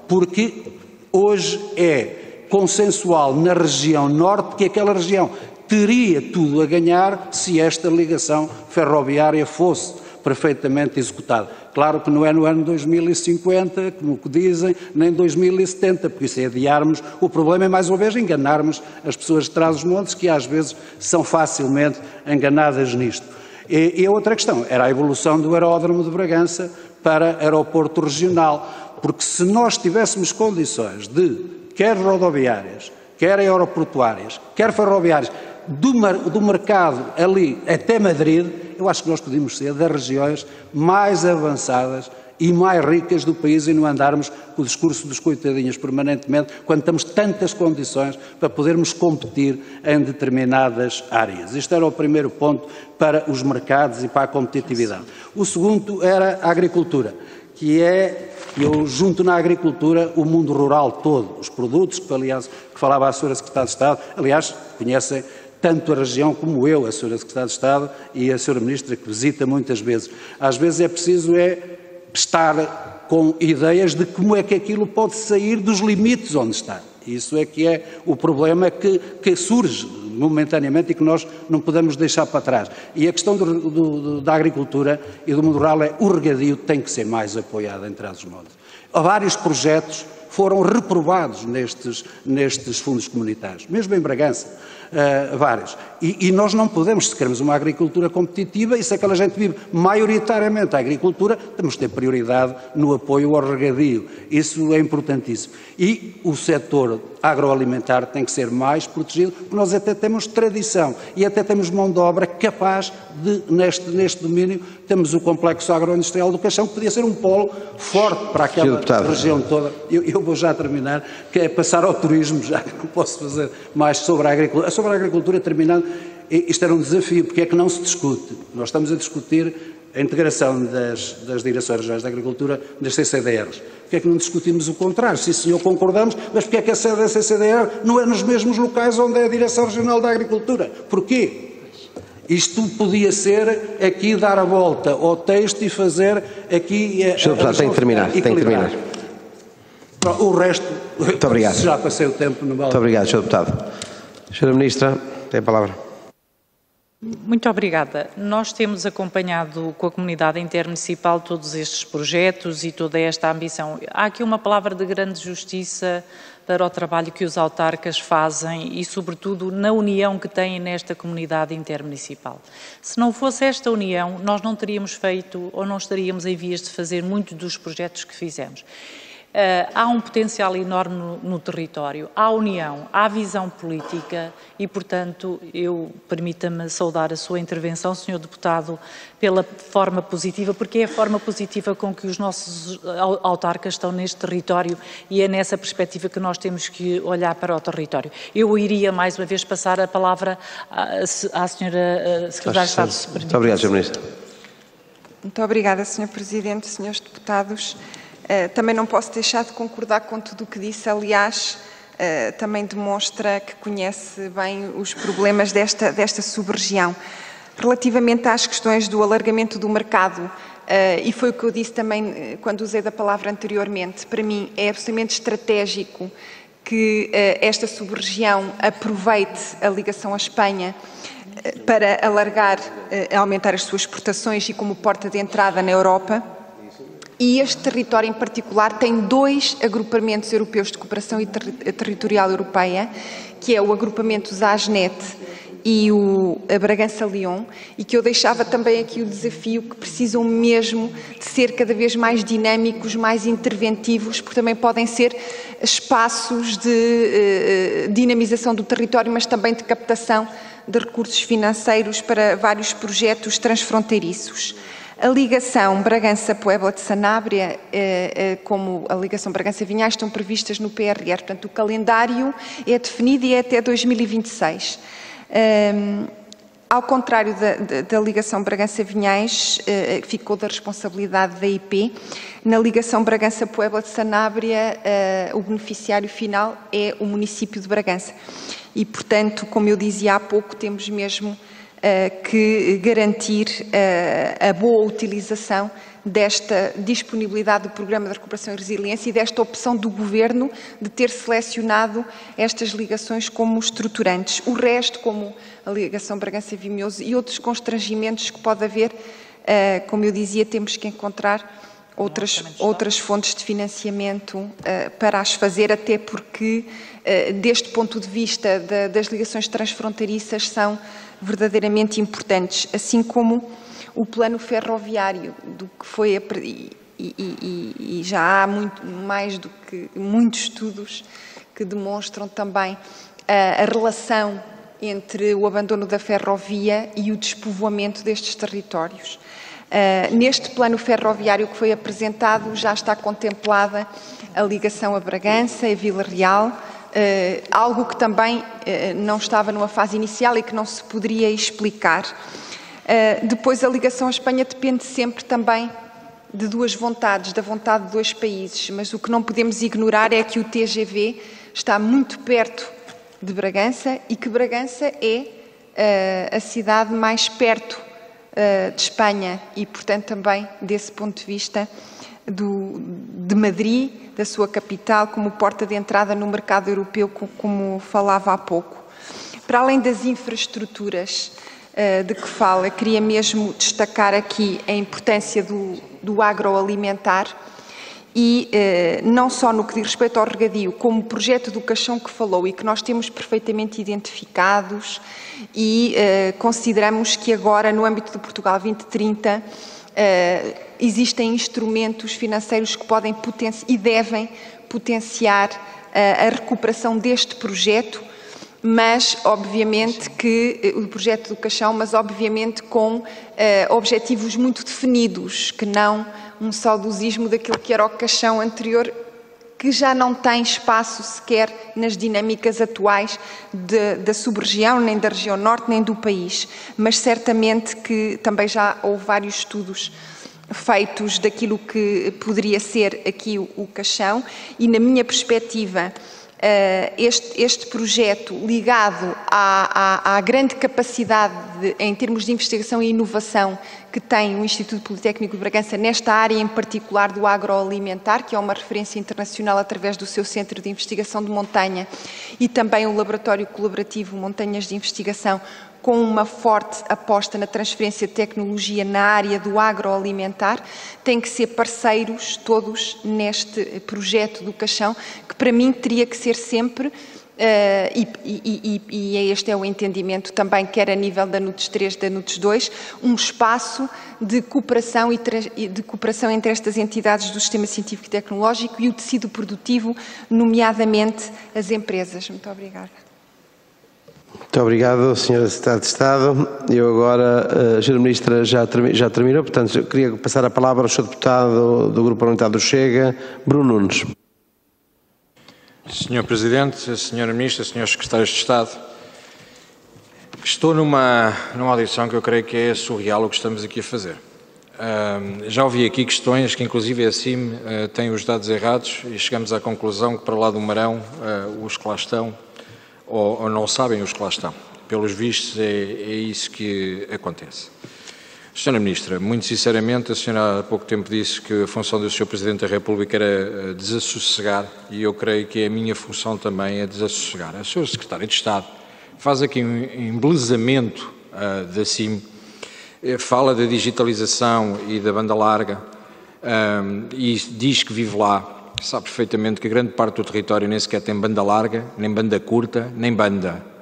porque hoje é consensual na região norte que aquela região teria tudo a ganhar se esta ligação ferroviária fosse perfeitamente executada. Claro que não é no ano 2050, como dizem, nem 2070, porque isso é adiarmos o problema e, mais uma vez, enganarmos as pessoas de Trás-os-Montes, que às vezes são facilmente enganadas nisto. E a outra questão era a evolução do aeródromo de Bragança para aeroporto regional, porque se nós tivéssemos condições de quer rodoviárias, quer aeroportuárias, quer ferroviárias, do mercado ali até Madrid, eu acho que nós podíamos ser das regiões mais avançadas e mais ricas do país e não andarmos com o discurso dos coitadinhos permanentemente, quando temos tantas condições para podermos competir em determinadas áreas. Este era o primeiro ponto para os mercados e para a competitividade. O segundo era a agricultura, que eu junto na agricultura o mundo rural todo, os produtos que falava a Sra. Secretária de Estado, aliás, conhecem tanto a região como eu, a Sra. Secretária de Estado e a Sra. Ministra, que visita muitas vezes. Às vezes é preciso estar com ideias de como é que aquilo pode sair dos limites onde está. Isso é que é o problema que surge momentaneamente e que nós não podemos deixar para trás. E a questão da agricultura e do mundo rural o regadio tem que ser mais apoiado em Trás-os-Montes. Vários projetos foram reprovados nestes fundos comunitários, mesmo em Bragança, vários. E nós não podemos, se queremos uma agricultura competitiva, e se aquela gente vive maioritariamente a agricultura, temos que ter prioridade no apoio ao regadio. Isso é importantíssimo. E o setor agroalimentar tem que ser mais protegido, porque nós até temos tradição e até temos mão de obra capaz de, neste domínio, temos o complexo agroindustrial do Caixão, que podia ser um polo forte para aquela região toda. Eu vou já terminar, que é passar ao turismo, já que não posso fazer mais sobre a agricultura. Sobre a agricultura, terminando, isto era um desafio, porque é que não se discute? Nós estamos a discutir a integração das Direções Regionais da Agricultura das CCDRs. Porque é que não discutimos o contrário? Sim, senhor, concordamos, mas porque é que a sede da CCDR não é nos mesmos locais onde é a Direção Regional da Agricultura? Porquê? Isto podia ser aqui dar a volta ao texto e fazer aqui... Sr. Deputado, tem que terminar. O resto, muito obrigado. Já passei o tempo, não vale. Muito obrigado, Sr. Deputado. Sra. Ministra, tem a palavra. Muito obrigada. Nós temos acompanhado com a comunidade intermunicipal todos estes projetos e toda esta ambição. Há aqui uma palavra de grande justiça para o trabalho que os autarcas fazem e, sobretudo, na união que têm nesta comunidade intermunicipal. Se não fosse esta união, nós não teríamos feito ou não estaríamos em vias de fazer muitos dos projetos que fizemos. Há um potencial enorme no território, há união, há visão política e, portanto, permita-me saudar a sua intervenção, Sr. Deputado, pela forma positiva, porque é a forma positiva com que os nossos autarcas estão neste território e é nessa perspectiva que nós temos que olhar para o território. Eu iria, mais uma vez, passar a palavra à Sra. Secretária de Estado. Muito obrigado, Sr. Ministro. Muito obrigada, Sr. Presidente, Srs. Deputados. Também não posso deixar de concordar com tudo o que disse, aliás, também demonstra que conhece bem os problemas desta sub-região. Relativamente às questões do alargamento do mercado e foi o que eu disse também quando usei da palavra anteriormente, para mim é absolutamente estratégico que esta sub-região aproveite a ligação à Espanha para alargar, aumentar as suas exportações e como porta de entrada na Europa. E este território em particular tem 2 agrupamentos europeus de cooperação territorial europeia, que é o agrupamento ZASNET e a Bragança-León, e que eu deixava também aqui o desafio que precisam mesmo de ser cada vez mais dinâmicos, mais interventivos, porque também podem ser espaços de dinamização do território, mas também de captação de recursos financeiros para vários projetos transfronteiriços. A ligação Bragança-Puebla de Sanabria, como a ligação Bragança-Vinhais, estão previstas no PRR. Portanto, o calendário é definido e é até 2026. Ao contrário da ligação Bragança-Vinhais, que ficou da responsabilidade da IP, na ligação Bragança-Puebla de Sanabria, o beneficiário final é o município de Bragança. E, portanto, como eu dizia há pouco, temos mesmo que garantir a boa utilização desta disponibilidade do Programa de Recuperação e Resiliência e desta opção do Governo de ter selecionado estas ligações como estruturantes. O resto, como a ligação Bragança-Vimioso e outros constrangimentos que pode haver, como eu dizia, temos que encontrar outras fontes de financiamento para as fazer, até porque, deste ponto de vista das ligações transfronteiriças, são verdadeiramente importantes, assim como o plano ferroviário, do que foi e já há muito mais do que muitos estudos que demonstram também a relação entre o abandono da ferrovia e o despovoamento destes territórios. Neste plano ferroviário que foi apresentado já está contemplada a ligação a Bragança e Vila Real, algo que também não estava numa fase inicial e que não se poderia explicar. Depois, a ligação à Espanha depende sempre também de 2 vontades, da vontade de 2 países, mas o que não podemos ignorar é que o TGV está muito perto de Bragança e que Bragança é a cidade mais perto de Espanha e, portanto, também desse ponto de vista de Madrid, da sua capital, como porta de entrada no mercado europeu, como falava há pouco. Para além das infraestruturas de que fala, queria mesmo destacar aqui a importância do agroalimentar e não só no que diz respeito ao regadio, como o projeto do Caixão que falou e que nós temos perfeitamente identificados e consideramos que agora, no âmbito do Portugal 2030, existem instrumentos financeiros que podem e devem potenciar a recuperação deste projeto, mas obviamente que o projeto do Caixão, mas obviamente com objetivos muito definidos, que não um saudosismo daquilo que era o Caixão anterior, que já não tem espaço sequer nas dinâmicas atuais da sub-região, nem da região norte, nem do país. Mas certamente que também já houve vários estudos feitos daquilo que poderia ser aqui o Caixão e, na minha perspectiva, este projeto ligado à grande capacidade em termos de investigação e inovação que tem o Instituto Politécnico de Bragança nesta área em particular do agroalimentar, que é uma referência internacional através do seu Centro de Investigação de Montanha e também o Laboratório Colaborativo Montanhas de Investigação, com uma forte aposta na transferência de tecnologia na área do agroalimentar, têm que ser parceiros todos neste projeto do Caixão, que para mim teria que ser sempre, e este é o entendimento também, quer a nível da NUTES 3, da NUTES 2, um espaço de cooperação entre estas entidades do sistema científico e tecnológico e o tecido produtivo, nomeadamente as empresas. Muito obrigada. Muito obrigado, Sra. Secretária de Estado. Eu agora, a Sra. Ministra já terminou, portanto, eu queria passar a palavra ao Sr. Deputado do Grupo Parlamentar do Chega, Bruno Nunes. Sr. Presidente, Sra. Ministra, Srs. Secretários de Estado, estou numa audição que eu creio que é surreal o que estamos aqui a fazer. Já ouvi aqui questões que, inclusive, a CIM tem os dados errados e chegamos à conclusão que, para lá do Marão, os que lá estão ou não sabem os que lá estão. Pelos vistos, é isso que acontece. Sra. Ministra, muito sinceramente, a senhora há pouco tempo disse que a função do Sr. Presidente da República era desassossegar, e eu creio que a minha função também é desassossegar. A Sra. Secretária de Estado faz aqui um embelezamento da CIM, fala da digitalização e da banda larga, e diz que vive lá. Sabe perfeitamente que grande parte do território nem sequer tem banda larga, nem banda curta, nem banda.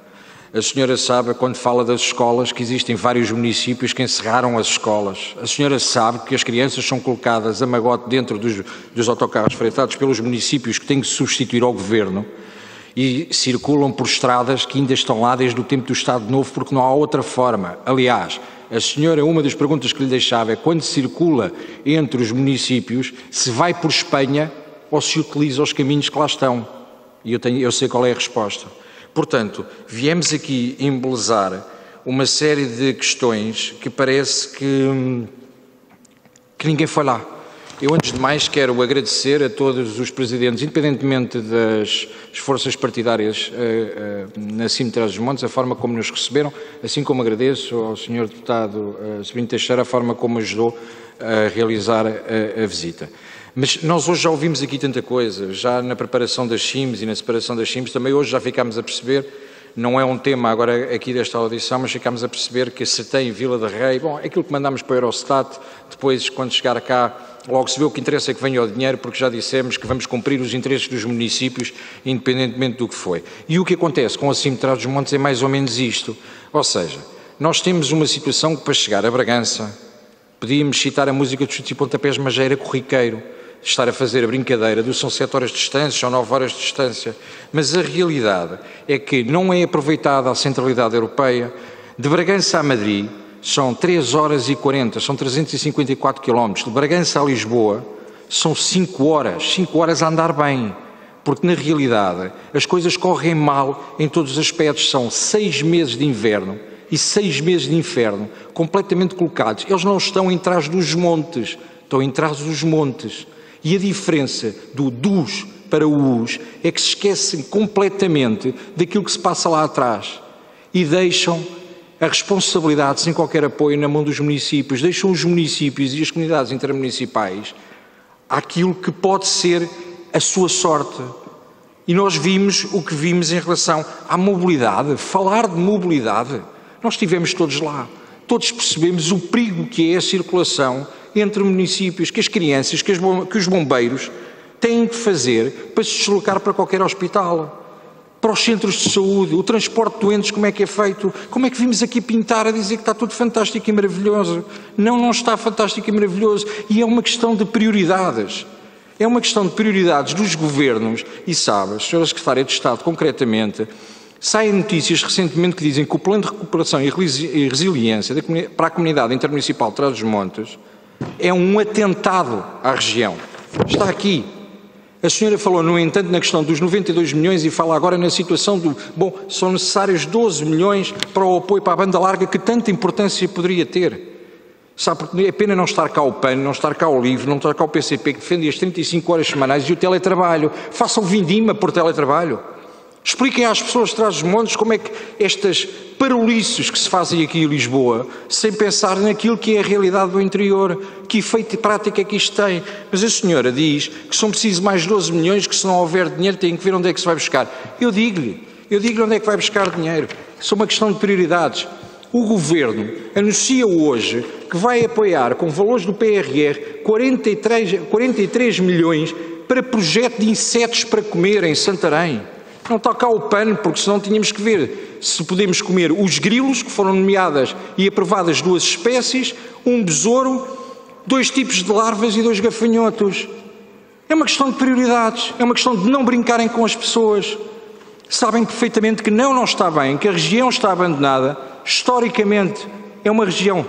A senhora sabe, quando fala das escolas, que existem vários municípios que encerraram as escolas. A senhora sabe que as crianças são colocadas a magote dentro dos autocarros fretados pelos municípios que têm que substituir ao governo e circulam por estradas que ainda estão lá desde o tempo do Estado Novo, porque não há outra forma. Aliás, a senhora, uma das perguntas que lhe deixava é quando circula entre os municípios, se vai por Espanha ou se utiliza os caminhos que lá estão. E eu sei qual é a resposta. Portanto, viemos aqui embelezar uma série de questões que parece que ninguém foi lá. Eu, antes de mais, quero agradecer a todos os presidentes, independentemente das forças partidárias na CIM de Trás-os-Montes, a forma como nos receberam, assim como agradeço ao Sr. Deputado Severino Teixeira a forma como ajudou a realizar a visita. Mas nós hoje já ouvimos aqui tanta coisa, já na preparação das CIMs e na separação das CIMs, também hoje já ficámos a perceber, não é um tema agora aqui desta audição, mas ficámos a perceber que a Sertém e Vila de Rei, bom, aquilo que mandámos para o Eurostat, depois quando chegar cá, logo se vê o que interessa é que venha o dinheiro, porque já dissemos que vamos cumprir os interesses dos municípios, independentemente do que foi. E o que acontece com a CIM de Trás-os-Montes é mais ou menos isto, ou seja, nós temos uma situação que para chegar a Bragança, podíamos citar a música dos chutes e pontapés, mas já era corriqueiro estar a fazer a brincadeira do são 7 horas de distância, são 9 horas de distância, mas a realidade é que não é aproveitada a centralidade europeia. De Bragança a Madrid são 3 horas e 40, são 354 km, de Bragança a Lisboa são 5 horas a andar bem, porque na realidade as coisas correm mal em todos os aspectos, são 6 meses de inverno e 6 meses de inferno, completamente colocados, eles não estão em trás dos montes, estão em trás dos montes. E a diferença do dos para o us é que se esquecem completamente daquilo que se passa lá atrás e deixam a responsabilidade, sem qualquer apoio, na mão dos municípios, deixam os municípios e as comunidades intermunicipais àquilo que pode ser a sua sorte. E nós vimos o que vimos em relação à mobilidade, falar de mobilidade. Nós estivemos todos lá, todos percebemos o perigo que é a circulação entre municípios, que as crianças, que os bombeiros têm que fazer para se deslocar para qualquer hospital, para os centros de saúde, o transporte de doentes, como é que é feito, como é que vimos aqui pintar a dizer que está tudo fantástico e maravilhoso. Não está fantástico e maravilhoso, e é uma questão de prioridades. É uma questão de prioridades dos governos, e sabe, a Sra. Secretária de Estado, concretamente, saem notícias recentemente que dizem que o Plano de Recuperação e Resiliência para a Comunidade Intermunicipal de Trás-os-Montes é um atentado à região. Está aqui. A senhora falou, no entanto, na questão dos 92 milhões e fala agora na situação do... Bom, são necessários 12 milhões para o apoio para a banda larga que tanta importância poderia ter. Sabe, porque é pena não estar cá o PAN, não estar cá o LIVRE, não estar cá o PCP que defende as 35 horas semanais e o teletrabalho. Façam vindima por teletrabalho. Expliquem às pessoas de Trás-os-Montes como é que estas parolices que se fazem aqui em Lisboa, sem pensar naquilo que é a realidade do interior, que efeito prático é que isto tem. Mas a senhora diz que são precisos mais 12 milhões, que se não houver dinheiro tem que ver onde é que se vai buscar. Eu digo-lhe onde é que vai buscar dinheiro. Isso é uma questão de prioridades. O Governo anuncia hoje que vai apoiar, com valores do PRR, 43 milhões para projeto de insetos para comer em Santarém. Não está cá o PAN, porque senão tínhamos que ver se podemos comer os grilos, que foram nomeadas e aprovadas 2 espécies, um besouro, 2 tipos de larvas e 2 gafanhotos. É uma questão de prioridades, é uma questão de não brincarem com as pessoas. Sabem perfeitamente que não está bem, que a região está abandonada. Historicamente, é uma região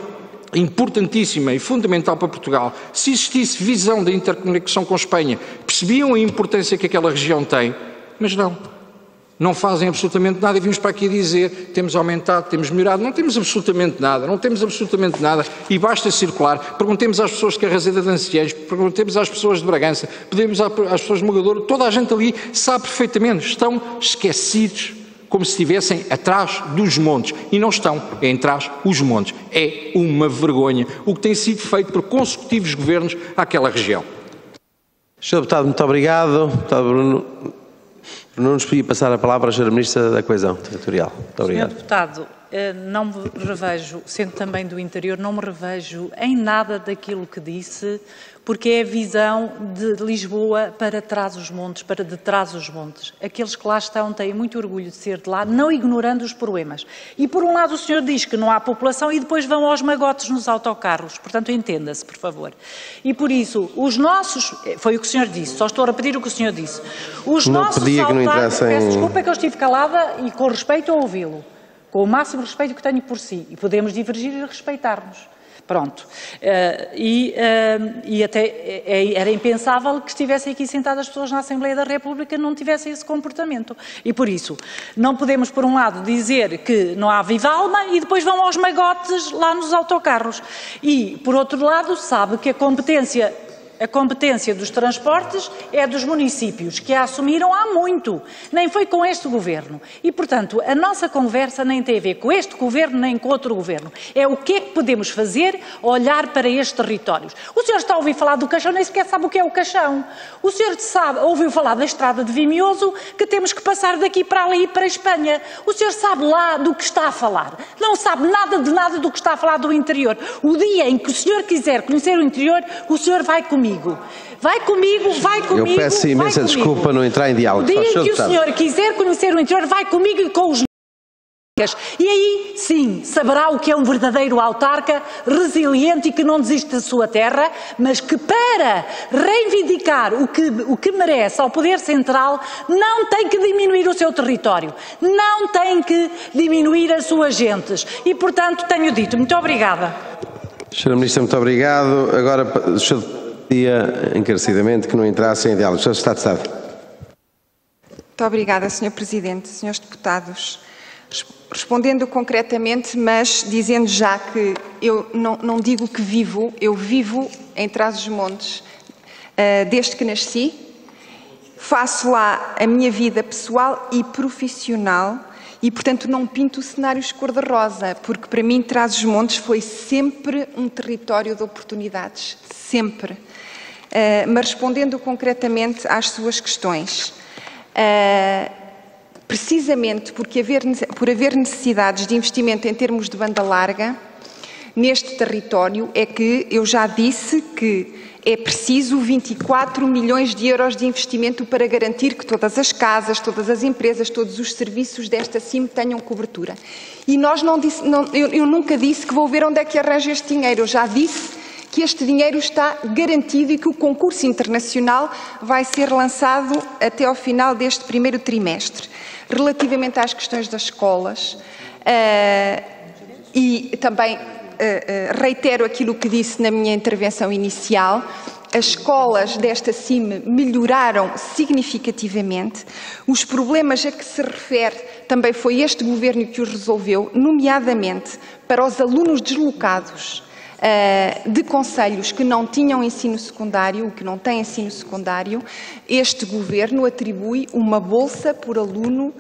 importantíssima e fundamental para Portugal. Se existisse visão da interconexão com a Espanha, percebiam a importância que aquela região tem, mas não fazem absolutamente nada e vimos para aqui dizer temos aumentado, temos melhorado. Não temos absolutamente nada, e basta circular. Perguntemos às pessoas de Carraseda de Anciães, perguntemos às pessoas de Bragança, pedimos às pessoas de Mogador, toda a gente ali sabe perfeitamente, estão esquecidos como se estivessem atrás dos montes. E não estão, é atrás os montes. É uma vergonha o que tem sido feito por consecutivos governos àquela região. Sr. Deputado, muito obrigado. Deputado Bruno Nunes, podia passar a palavra à Sra. Ministra da Coesão Territorial. Muito obrigado. Sr. Deputado, não me revejo, sendo também do interior, não me revejo em nada daquilo que disse, porque é a visão de Lisboa para trás os montes, para de trás os montes. Aqueles que lá estão têm muito orgulho de ser de lá, não ignorando os problemas. E por um lado o senhor diz que não há população e depois vão aos magotes nos autocarros. Portanto, entenda-se, por favor. E por isso, os nossos, foi o que o senhor disse, só estou a repetir o que o senhor disse. Os nossos autarcas, peço desculpa, é que eu estive calada e com respeito a ouvi-lo. Com o máximo respeito que tenho por si. E podemos divergir e respeitar-nos. Pronto. E até era impensável que estivessem aqui sentadas as pessoas na Assembleia da República e não tivessem esse comportamento. E por isso, não podemos, por um lado, dizer que não há viva alma e depois vão aos magotes lá nos autocarros. E, por outro lado, sabe que a competência dos transportes é dos municípios, que a assumiram há muito, nem foi com este governo. E, portanto, a nossa conversa nem tem a ver com este governo nem com outro governo. É o que é que podemos fazer, olhar para estes territórios. O senhor está a ouvir falar do Caixão, nem sequer sabe o que é o Caixão. O senhor ouviu falar da estrada de Vimioso, que temos que passar daqui para ali para a Espanha. O senhor sabe lá do que está a falar. Não sabe nada de nada do que está a falar do interior. O dia em que o senhor quiser conhecer o interior, o senhor vai comigo. Vai comigo. Eu peço imensa desculpa não entrar em diálogo. O dia em que o senhor quiser conhecer o interior, vai comigo e com os e aí, sim, saberá o que é um verdadeiro autarca, resiliente e que não desiste da sua terra, mas que para reivindicar o que merece ao poder central, não tem que diminuir o seu território, não tem que diminuir as suas gentes. E, portanto, tenho dito. Muito obrigada. Sra. Ministra, muito obrigado. Agora, o senhor pedia encarecidamente que não entrasse em diálogo. Sr. Secretário de Estado. Muito obrigada, Sr. Presidente, Srs. Deputados. Respondendo concretamente, mas dizendo já que eu não digo que vivo, eu vivo em Trás-os-Montes desde que nasci, faço lá a minha vida pessoal e profissional e, portanto, não pinto cenários cor-de-rosa, porque para mim Trás-os-Montes foi sempre um território de oportunidades, sempre. Mas respondendo concretamente às suas questões, precisamente por haver necessidades de investimento em termos de banda larga neste território, é que eu já disse que é preciso 24 milhões de euros de investimento para garantir que todas as casas, todas as empresas, todos os serviços desta CIM tenham cobertura. E eu nunca disse que vou ver onde é que arranjo este dinheiro, eu já disse que este dinheiro está garantido e que o concurso internacional vai ser lançado até ao final deste primeiro trimestre. Relativamente às questões das escolas, e também reitero aquilo que disse na minha intervenção inicial, as escolas desta CIM melhoraram significativamente. Os problemas a que se refere também foi este Governo que os resolveu, nomeadamente para os alunos deslocados de concelhos que não tinham ensino secundário, que não têm ensino secundário, este Governo atribui uma bolsa por aluno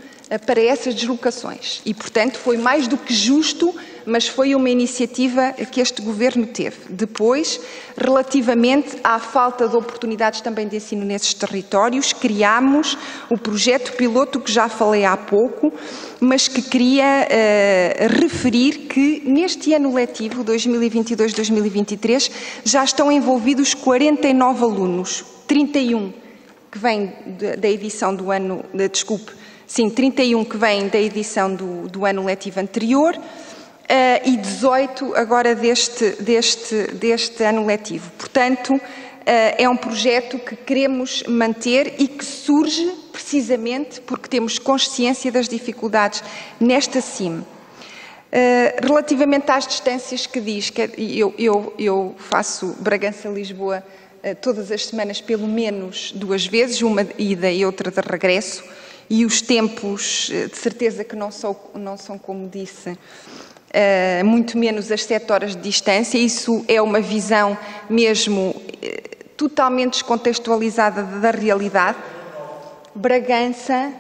para essas deslocações. E, portanto, foi mais do que justo, mas foi uma iniciativa que este Governo teve. Depois, relativamente à falta de oportunidades também de ensino nesses territórios, criámos o projeto piloto que já falei há pouco, mas que queria referir que neste ano letivo, 2022-2023, já estão envolvidos 49 alunos, 31 que vêm da edição do ano, 31 que vêm da edição do ano letivo anterior e 18 agora deste ano letivo. Portanto, é um projeto que queremos manter e que surge precisamente porque temos consciência das dificuldades nesta CIM. Relativamente às distâncias que diz, eu faço Bragança-Lisboa todas as semanas pelo menos 2 vezes, uma de ida e outra de regresso, e os tempos de certeza que não são como disse, muito menos as 7 horas de distância. Isso é uma visão mesmo totalmente descontextualizada da realidade. Bragança,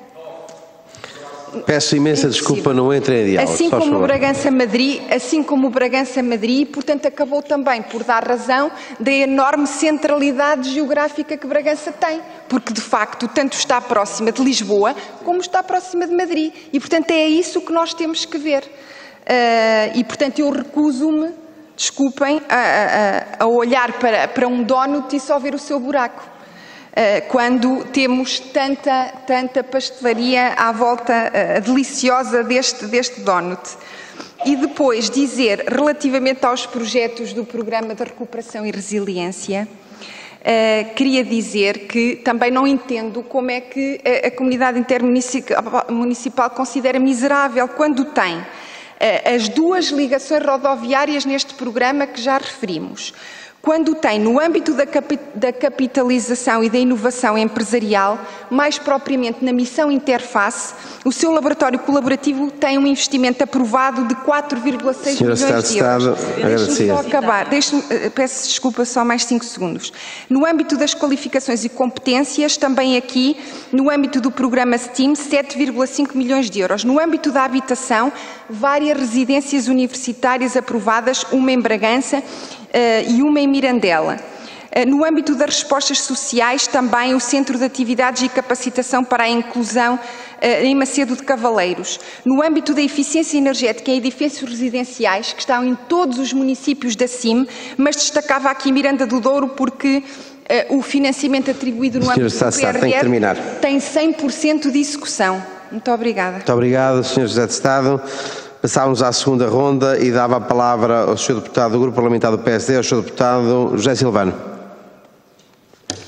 Peço imensa desculpa, não entrem em diálogo. Assim como o Bragança-Madrid, portanto, acabou também por dar razão da enorme centralidade geográfica que Bragança tem, porque, de facto, tanto está próxima de Lisboa como está próxima de Madrid. E, portanto, é isso que nós temos que ver. E, portanto, eu recuso-me, desculpem, a olhar para um donut e só ver o seu buraco, quando temos tanta pastelaria à volta deliciosa deste donut. E depois dizer, relativamente aos projetos do Programa de Recuperação e Resiliência, queria dizer que também não entendo como é que a comunidade intermunicipal considera miserável quando tem as duas ligações rodoviárias neste programa que já referimos, quando tem, no âmbito da capitalização e da inovação empresarial, mais propriamente na missão Interface, o seu laboratório colaborativo tem um investimento aprovado de 4,6 milhões de euros. Deixe-me só acabar. Peço desculpa, só mais 5 segundos. No âmbito das qualificações e competências, também aqui, no âmbito do programa STEAM, 7,5 milhões de euros. No âmbito da habitação, várias residências universitárias aprovadas, uma em Bragança e uma em Mirandela. No âmbito das respostas sociais, também o Centro de Atividades e Capacitação para a Inclusão em Macedo de Cavaleiros. No âmbito da eficiência energética em edifícios residenciais, que estão em todos os municípios da CIM, mas destacava aqui Miranda do Douro porque o financiamento atribuído no âmbito do PRR tem 100% de execução. Muito obrigada. Muito obrigado, Sr. José de Estado. Passávamos à segunda ronda e dava a palavra ao Sr. Deputado do Grupo Parlamentar do PSD, ao Sr. Deputado José Silvano.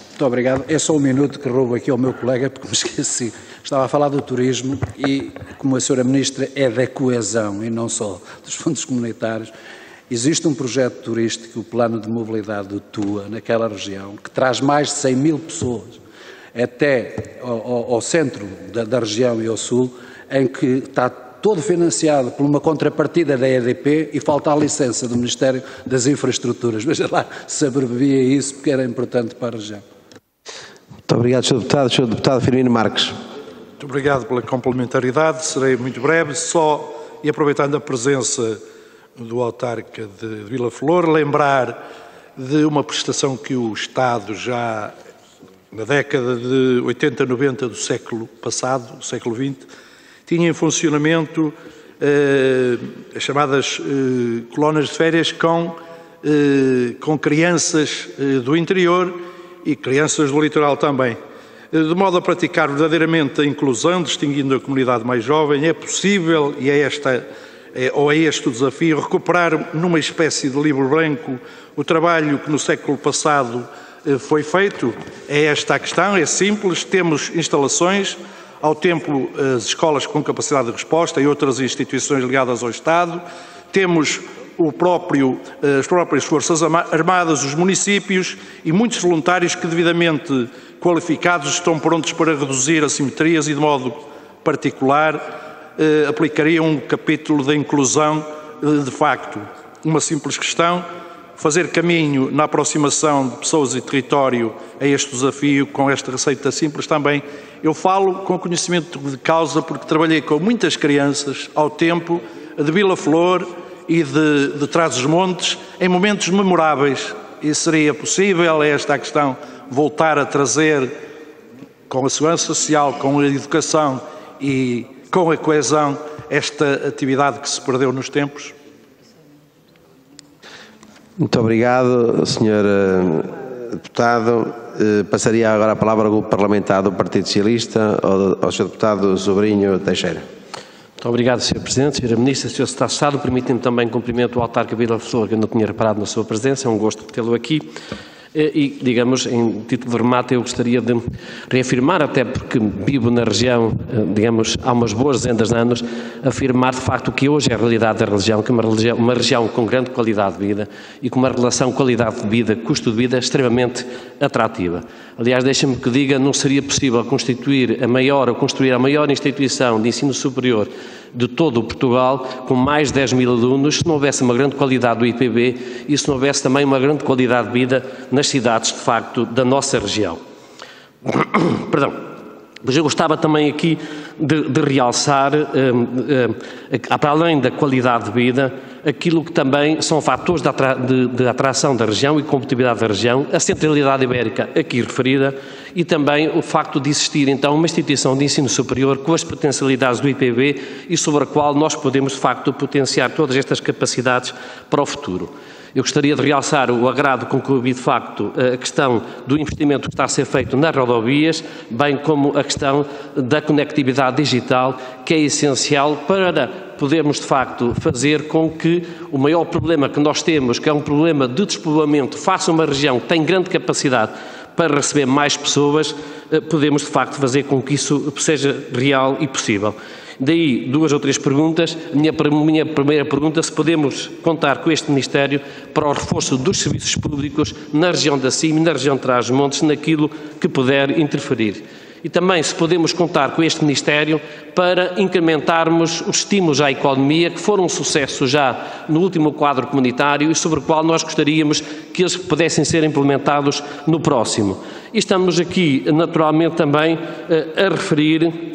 Muito obrigado. É só um minuto que roubo aqui ao meu colega, porque me esqueci. Estava a falar do turismo e, como a Sra. Ministra é da coesão e não só dos fundos comunitários, existe um projeto turístico, o Plano de Mobilidade do TUA, naquela região, que traz mais de 100 mil pessoas até ao centro da região e ao sul, em que está todo financiado por uma contrapartida da EDP e falta a licença do Ministério das Infraestruturas. Veja lá se abrevia isso, porque era importante para a região. Muito obrigado, Sr. Deputado. Sr. Deputado Firmino Marques. Muito obrigado pela complementaridade. Serei muito breve, só, e aproveitando a presença do autarca de Vila Flor, lembrar de uma prestação que o Estado já, na década de 80, 90 do século passado, do século XX, tinha em funcionamento as chamadas colónias de férias com crianças do interior e crianças do litoral também. De modo a praticar verdadeiramente a inclusão, distinguindo a comunidade mais jovem, é possível, e é este o desafio, recuperar numa espécie de livro branco o trabalho que no século passado foi feito. É esta a questão, é simples, temos instalações, ao templo as escolas com capacidade de resposta e outras instituições ligadas ao Estado, temos as próprias Forças Armadas, os municípios e muitos voluntários que devidamente qualificados estão prontos para reduzir assimetrias e de modo particular aplicariam um capítulo da inclusão, de facto, uma simples questão, fazer caminho na aproximação de pessoas e território a este desafio com esta receita simples também. Eu falo com conhecimento de causa porque trabalhei com muitas crianças ao tempo de Vila Flor e de Trás-os-Montes em momentos memoráveis e seria possível, é esta a questão, voltar a trazer com a segurança social, com a educação e com a coesão esta atividade que se perdeu nos tempos? Muito obrigado, Sr. Deputado. Passaria agora a palavra ao Grupo Parlamentar do Partido Socialista, ao Sr. Deputado Sobrinho Teixeira. Muito obrigado, Sr. Presidente, Sra. Ministra, Sr. Secretário de Estado. Permitem-me também cumprimento o autarca Vila Flor, que eu não tinha reparado na sua presença. É um gosto tê-lo aqui. E, digamos, em título de remate, eu gostaria de reafirmar, até porque vivo na região, digamos, há umas boas dezenas de anos, afirmar de facto que hoje é a realidade da região, que é uma região com grande qualidade de vida e com uma relação qualidade de vida, custo de vida extremamente atrativa. Aliás, deixem-me que diga, não seria possível construir a maior instituição de ensino superior de todo o Portugal, com mais de 10 mil alunos, se não houvesse uma grande qualidade do IPB e se não houvesse também uma grande qualidade de vida nas cidades, de facto, da nossa região. Perdão. Mas eu gostava também aqui de realçar, para além da qualidade de vida, aquilo que também são fatores de atração da região e competitividade da região, a centralidade ibérica aqui referida e também o facto de existir então uma instituição de ensino superior com as potencialidades do IPB e sobre a qual nós podemos de facto potenciar todas estas capacidades para o futuro. Eu gostaria de realçar o agrado com que eu vi, de facto, a questão do investimento que está a ser feito nas rodovias, bem como a questão da conectividade digital, que é essencial para podermos, de facto, fazer com que o maior problema que nós temos, que é um problema de despovoamento, face a uma região que tem grande capacidade para receber mais pessoas, podemos, de facto, fazer com que isso seja real e possível. Daí, 2 ou 3 perguntas. Minha primeira pergunta, se podemos contar com este Ministério para o reforço dos serviços públicos na região da CIM e na região de Trás-os-Montes, naquilo que puder interferir. E também se podemos contar com este Ministério para incrementarmos os estímulos à economia, que foram um sucesso já no último quadro comunitário e sobre o qual nós gostaríamos que eles pudessem ser implementados no próximo. E estamos aqui, naturalmente, também a referir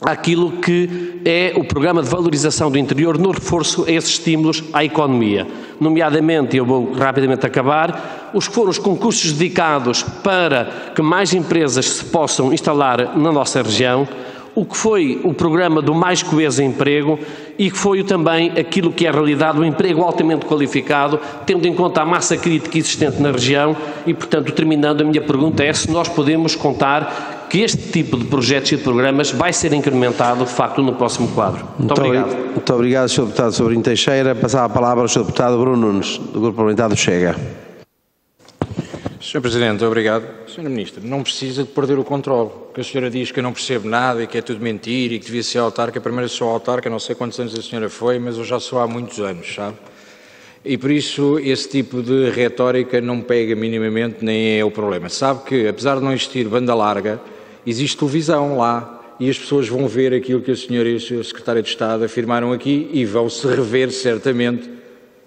àquilo que é o programa de valorização do interior no reforço a esses estímulos à economia. Nomeadamente, eu vou rapidamente acabar, foram os concursos dedicados para que mais empresas se possam instalar na nossa região, o que foi o programa do Mais Coeso Emprego e que foi também aquilo que é a realidade, o emprego altamente qualificado, tendo em conta a massa crítica existente na região e, portanto, terminando, a minha pergunta é se nós podemos contar que este tipo de projetos e de programas vai ser incrementado, de facto, no próximo quadro. Muito obrigado. Muito obrigado, Sr. Deputado Sobrinho Teixeira. Passava a palavra ao Sr. Deputado Bruno Nunes, do Grupo Parlamentar do Chega. Sr. Presidente, obrigado. Sra. Ministra, não precisa de perder o controle, porque a senhora diz que eu não percebo nada e que é tudo mentira e que devia ser autarca. Primeiro sou autarca, não sei quantos anos a senhora foi, mas eu já sou há muitos anos, sabe? E por isso esse tipo de retórica não pega minimamente, nem é o problema. Sabe que, apesar de não existir banda larga, existe televisão lá e as pessoas vão ver aquilo que a senhora e o Sr. Secretário de Estado afirmaram aqui e vão-se rever certamente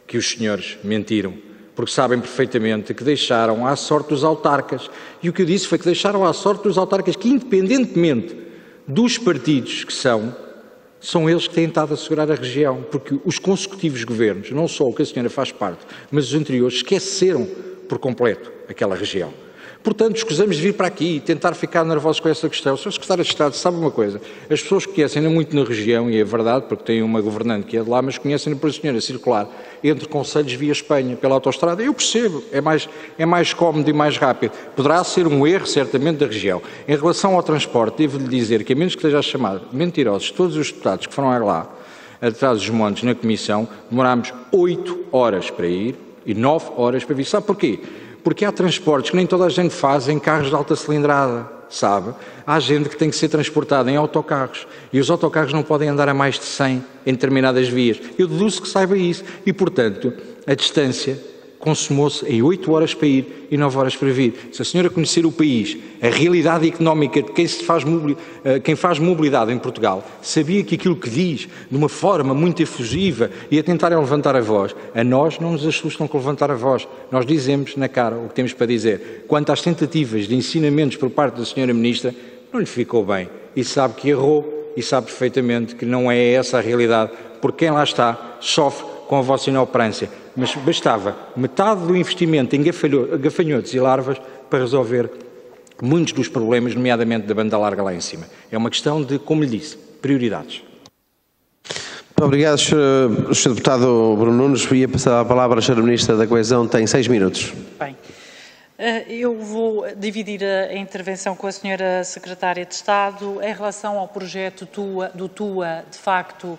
que os senhores mentiram, porque sabem perfeitamente que deixaram à sorte dos autarcas. E o que eu disse foi que deixaram à sorte dos autarcas que, independentemente dos partidos que são eles que têm estado a assegurar a região, porque os consecutivos governos, não só o que a senhora faz parte, mas os anteriores, esqueceram por completo aquela região. Portanto, escusamos de vir para aqui e tentar ficar nervosos com essa questão. O Sr. Secretário de Estado sabe uma coisa, as pessoas que conhecem-na muito na região, e é verdade, porque tem uma governante que é de lá, mas conhecem-na por a senhora circular entre concelhos via Espanha, pela autoestrada. Eu percebo, é mais cómodo e mais rápido. Poderá ser um erro, certamente, da região. Em relação ao transporte, devo-lhe dizer que, a menos que esteja chamado mentirosos, todos os deputados que foram lá, a Trás-os-Montes, na Comissão, demorámos 8 horas para ir e 9 horas para vir. Sabe porquê? Porque há transportes que nem toda a gente faz em carros de alta cilindrada, sabe? Há gente que tem que ser transportada em autocarros e os autocarros não podem andar a mais de 100 em determinadas vias. Eu deduzo que saiba isso e, portanto, a distância consumou-se em 8 horas para ir e 9 horas para vir. Se a senhora conhecer o país, a realidade económica de quem faz mobilidade em Portugal, sabia que aquilo que diz de uma forma muito efusiva e a tentar levantar a voz, a nós não nos assustam com levantar a voz. Nós dizemos na cara o que temos para dizer. Quanto às tentativas de ensinamentos por parte da senhora Ministra, não lhe ficou bem e sabe que errou e sabe perfeitamente que não é essa a realidade, porque quem lá está sofre com a vossa inoperância. Mas bastava metade do investimento em gafanhotos e larvas para resolver muitos dos problemas, nomeadamente da banda larga lá em cima. É uma questão de, como lhe disse, prioridades. Muito obrigado, Sr. Deputado Bruno Nunes. Ia passar a palavra à Sra. Ministra da Coesão, tem 6 minutos. Bem, eu vou dividir a intervenção com a Sra. Secretária de Estado em relação ao projeto do TUA, de facto.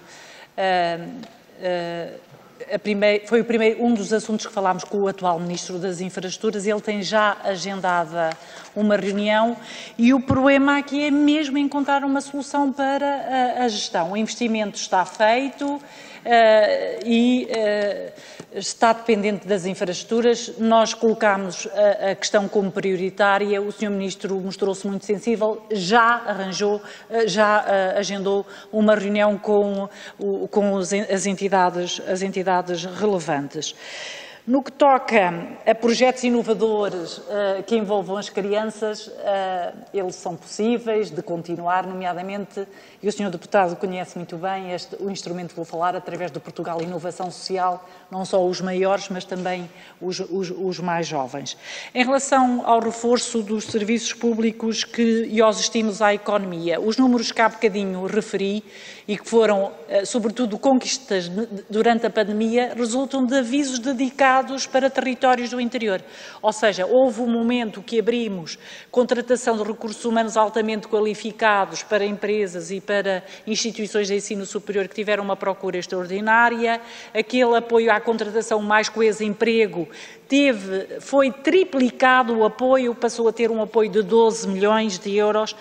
Foi um dos assuntos que falámos com o atual Ministro das Infraestruturas. Ele tem já agendada uma reunião e o problema aqui é mesmo encontrar uma solução para a gestão. O investimento está feito e está dependente das infraestruturas. Nós colocámos a questão como prioritária, o Sr. Ministro mostrou-se muito sensível, já agendou uma reunião com as entidades relevantes. No que toca a projetos inovadores que envolvam as crianças, eles são possíveis de continuar, nomeadamente, e o Sr. Deputado conhece muito bem o instrumento que vou falar, através do Portugal Inovação Social, não só os maiores, mas também os mais jovens. Em relação ao reforço dos serviços públicos e aos estímulos à economia, os números que há bocadinho referi e que foram, sobretudo, conquistas durante a pandemia, resultam de avisos dedicados para territórios do interior. Ou seja, houve um momento que abrimos contratação de recursos humanos altamente qualificados para empresas e para instituições de ensino superior que tiveram uma procura extraordinária, aquele apoio à contratação mais coesa emprego foi triplicado o apoio, passou a ter um apoio de 12 milhões de euros.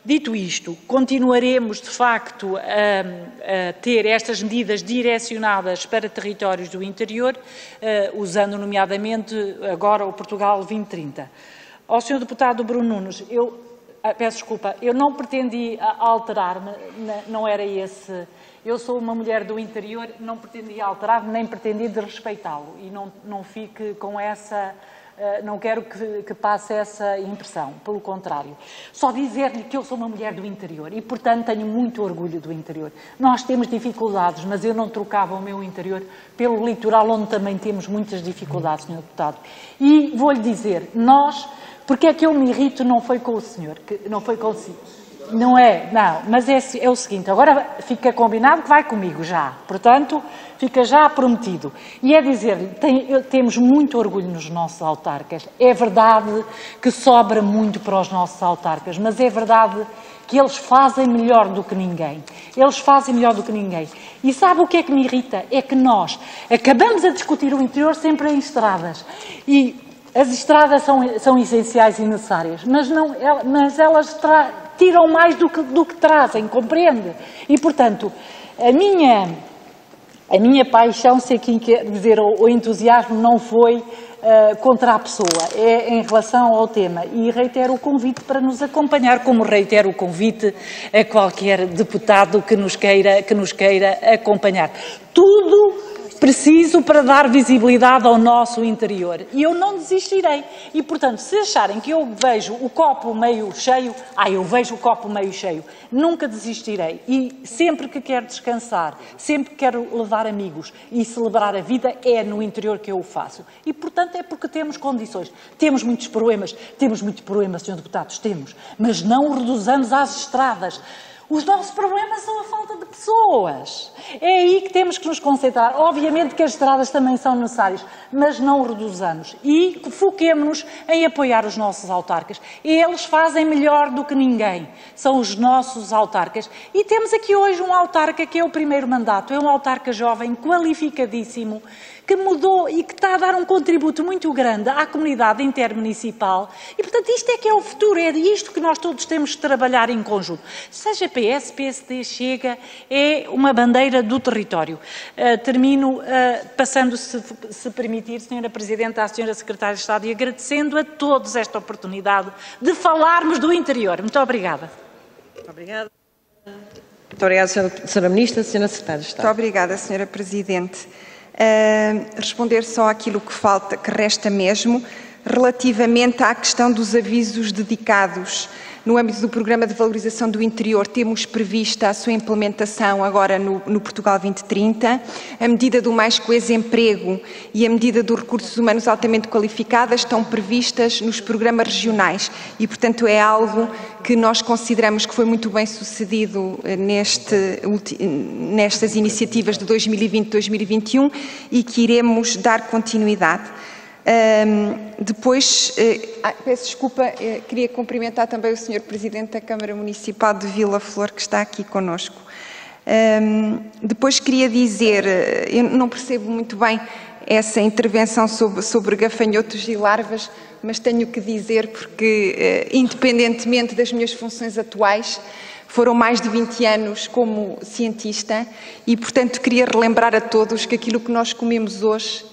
Dito isto, continuaremos, de facto, a ter estas medidas direcionadas para territórios do interior, usando, nomeadamente, agora o Portugal 2030. Ao Sr. Deputado Bruno Nunes, peço desculpa, eu não pretendi alterar-me, não era esse. Eu sou uma mulher do interior, não pretendi alterar-me, nem pretendi desrespeitá-lo. E não fique com essa... Não quero que passe essa impressão, pelo contrário. Só dizer-lhe que eu sou uma mulher do interior e, portanto, tenho muito orgulho do interior. Nós temos dificuldades, mas eu não trocava o meu interior pelo litoral, onde também temos muitas dificuldades, Sr. Deputado. E vou-lhe dizer, porque é que eu me irrito, não foi com o senhor, não foi consigo. Não é, não, mas é o seguinte, agora fica combinado que vai comigo já, portanto, fica já prometido. E é dizer-lhe, temos muito orgulho nos nossos autarcas, é verdade que sobra muito para os nossos autarcas, mas é verdade que eles fazem melhor do que ninguém. Eles fazem melhor do que ninguém. E sabe o que é que me irrita? É que nós acabamos a discutir o interior sempre em estradas. E as estradas são essenciais e necessárias, mas elas tiram mais do que trazem, compreende? E, portanto, a minha paixão, se aqui quer dizer, o entusiasmo não foi contra a pessoa, é em relação ao tema. E reitero o convite para nos acompanhar, como reitero o convite a qualquer deputado que nos queira acompanhar. Tudo preciso para dar visibilidade ao nosso interior. E eu não desistirei. E, portanto, se acharem que eu vejo o copo meio cheio, eu vejo o copo meio cheio. Nunca desistirei. E sempre que quero descansar, sempre que quero levar amigos e celebrar a vida, é no interior que eu o faço. E, portanto, é porque temos condições. Temos muitos problemas, Sr. Deputados, temos. Mas não o reduzamos às estradas. Os nossos problemas são a falta de pessoas. É aí que temos que nos concentrar. Obviamente que as estradas também são necessárias, mas não o reduzamos. E foquemos-nos em apoiar os nossos autarcas. Eles fazem melhor do que ninguém. São os nossos autarcas. E temos aqui hoje um autarca que é o primeiro mandato. É um autarca jovem, qualificadíssimo, que mudou e que está a dar um contributo muito grande à comunidade intermunicipal. E, portanto, isto é que é o futuro, é disto que nós todos temos de trabalhar em conjunto. Seja PS, PSD, Chega, é uma bandeira do território. Termino passando, se permitir, Sra. Presidente, à Sra. Secretária de Estado e agradecendo a todos esta oportunidade de falarmos do interior. Muito obrigada. Obrigada. Muito obrigada, Sra. Ministra. Sra. Secretária de Estado. Muito obrigada, Sra. Presidente. Responder só àquilo que resta mesmo, relativamente à questão dos avisos dedicados. No âmbito do Programa de Valorização do Interior, temos prevista a sua implementação agora no Portugal 2030. A medida do mais coeso emprego e a medida dos recursos humanos altamente qualificados estão previstas nos programas regionais e, portanto, é algo que nós consideramos que foi muito bem sucedido nestas iniciativas de 2020-2021 e que iremos dar continuidade. Depois, peço desculpa, queria cumprimentar também o Sr. Presidente da Câmara Municipal de Vila Flor, que está aqui connosco. Depois queria dizer, eu não percebo muito bem essa intervenção sobre gafanhotos e larvas, mas tenho que dizer porque, independentemente das minhas funções atuais, foram mais de 20 anos como cientista e, portanto, queria relembrar a todos que aquilo que nós comemos hoje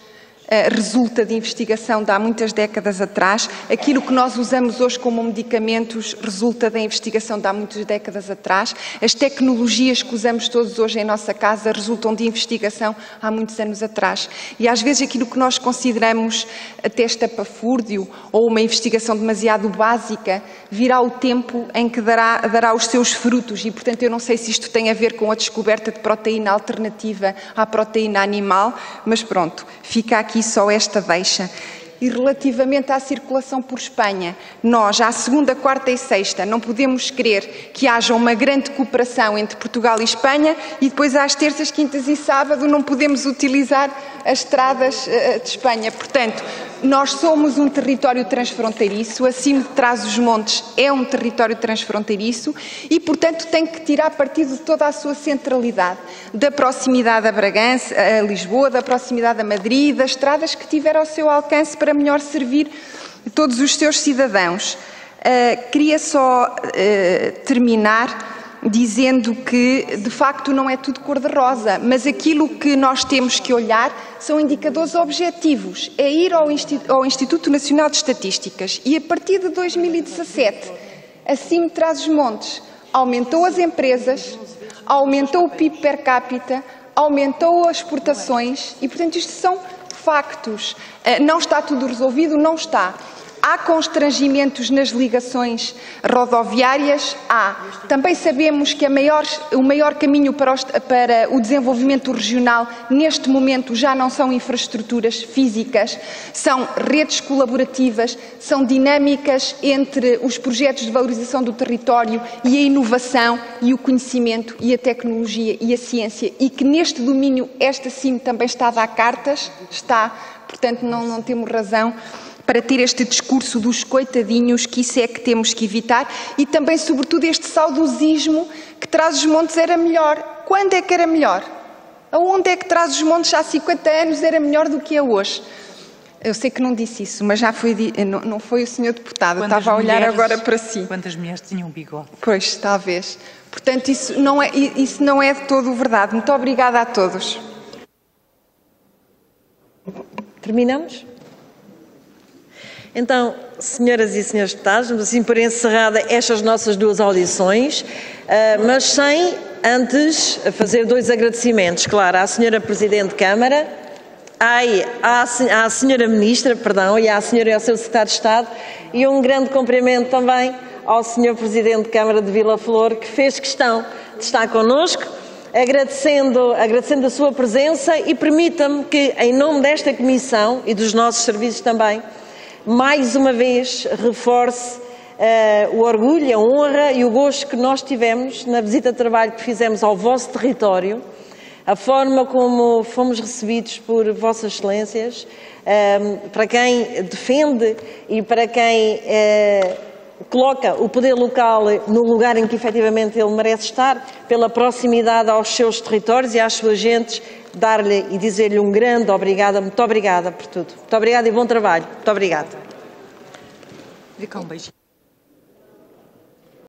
resulta de investigação de há muitas décadas atrás. Aquilo que nós usamos hoje como medicamentos resulta da investigação de há muitas décadas atrás. As tecnologias que usamos todos hoje em nossa casa resultam de investigação há muitos anos atrás. E às vezes aquilo que nós consideramos até estapafúrdio ou uma investigação demasiado básica, virá o tempo em que dará os seus frutos. E, portanto, eu não sei se isto tem a ver com a descoberta de proteína alternativa à proteína animal, mas pronto, fica aqui só esta deixa. E relativamente à circulação por Espanha, nós, à segunda, quarta e sexta, não podemos querer que haja uma grande cooperação entre Portugal e Espanha e depois às terças, quintas e sábado não podemos utilizar as estradas de Espanha. Portanto, nós somos um território transfronteiriço, acima de Trás-os-Montes é um território transfronteiriço e, portanto, tem que tirar partido de toda a sua centralidade, da proximidade a Bragança, a Lisboa, da proximidade a Madrid, das estradas que tiver ao seu alcance para melhor servir todos os seus cidadãos. Queria só terminar dizendo que, de facto, não é tudo cor-de-rosa, mas aquilo que nós temos que olhar são indicadores objetivos. É ir ao Instituto Nacional de Estatísticas e, a partir de 2017, acima de Trás-os-Montes, aumentou as empresas, aumentou o PIB per capita, aumentou as exportações e, portanto, isto são factos. Não está tudo resolvido? Não está. Há constrangimentos nas ligações rodoviárias? Há. Também sabemos que o maior caminho para o desenvolvimento regional, neste momento, já não são infraestruturas físicas, são redes colaborativas, são dinâmicas entre os projetos de valorização do território e a inovação e o conhecimento e a tecnologia e a ciência, e que neste domínio esta sim também está a dar cartas, está, portanto não temos razão para ter este discurso dos coitadinhos, que isso é que temos que evitar, e também, sobretudo, este saudosismo que Trás-os-Montes era melhor. Quando é que era melhor? Aonde é que Trás-os-Montes há 50 anos era melhor do que é hoje? Eu sei que não disse isso, mas já foi, não foi o senhor deputado, eu estava a olhar agora para si. Quantas mulheres tinham bigode? Pois, talvez. Portanto, isso não é de todo verdade. Muito obrigada a todos. Terminamos? Então, senhoras e senhores deputados, vamos assim por encerrada estas nossas duas audições, mas sem antes fazer dois agradecimentos, claro, à senhora Presidente de Câmara, à senhora Ministra, perdão, e à senhora e ao seu Secretário de Estado, e um grande cumprimento também ao senhor Presidente de Câmara de Vila Flor, que fez questão de estar connosco, agradecendo a sua presença, e permita-me que, em nome desta Comissão e dos nossos serviços também, mais uma vez reforce o orgulho, a honra e o gosto que nós tivemos na visita de trabalho que fizemos ao vosso território, a forma como fomos recebidos por Vossas Excelências, para quem defende e para quem coloca o poder local no lugar em que efetivamente ele merece estar, pela proximidade aos seus territórios e às suas gentes, dar-lhe e dizer-lhe um grande obrigada, muito obrigada por tudo. Muito obrigada e bom trabalho. Muito obrigada. Fica um beijinho.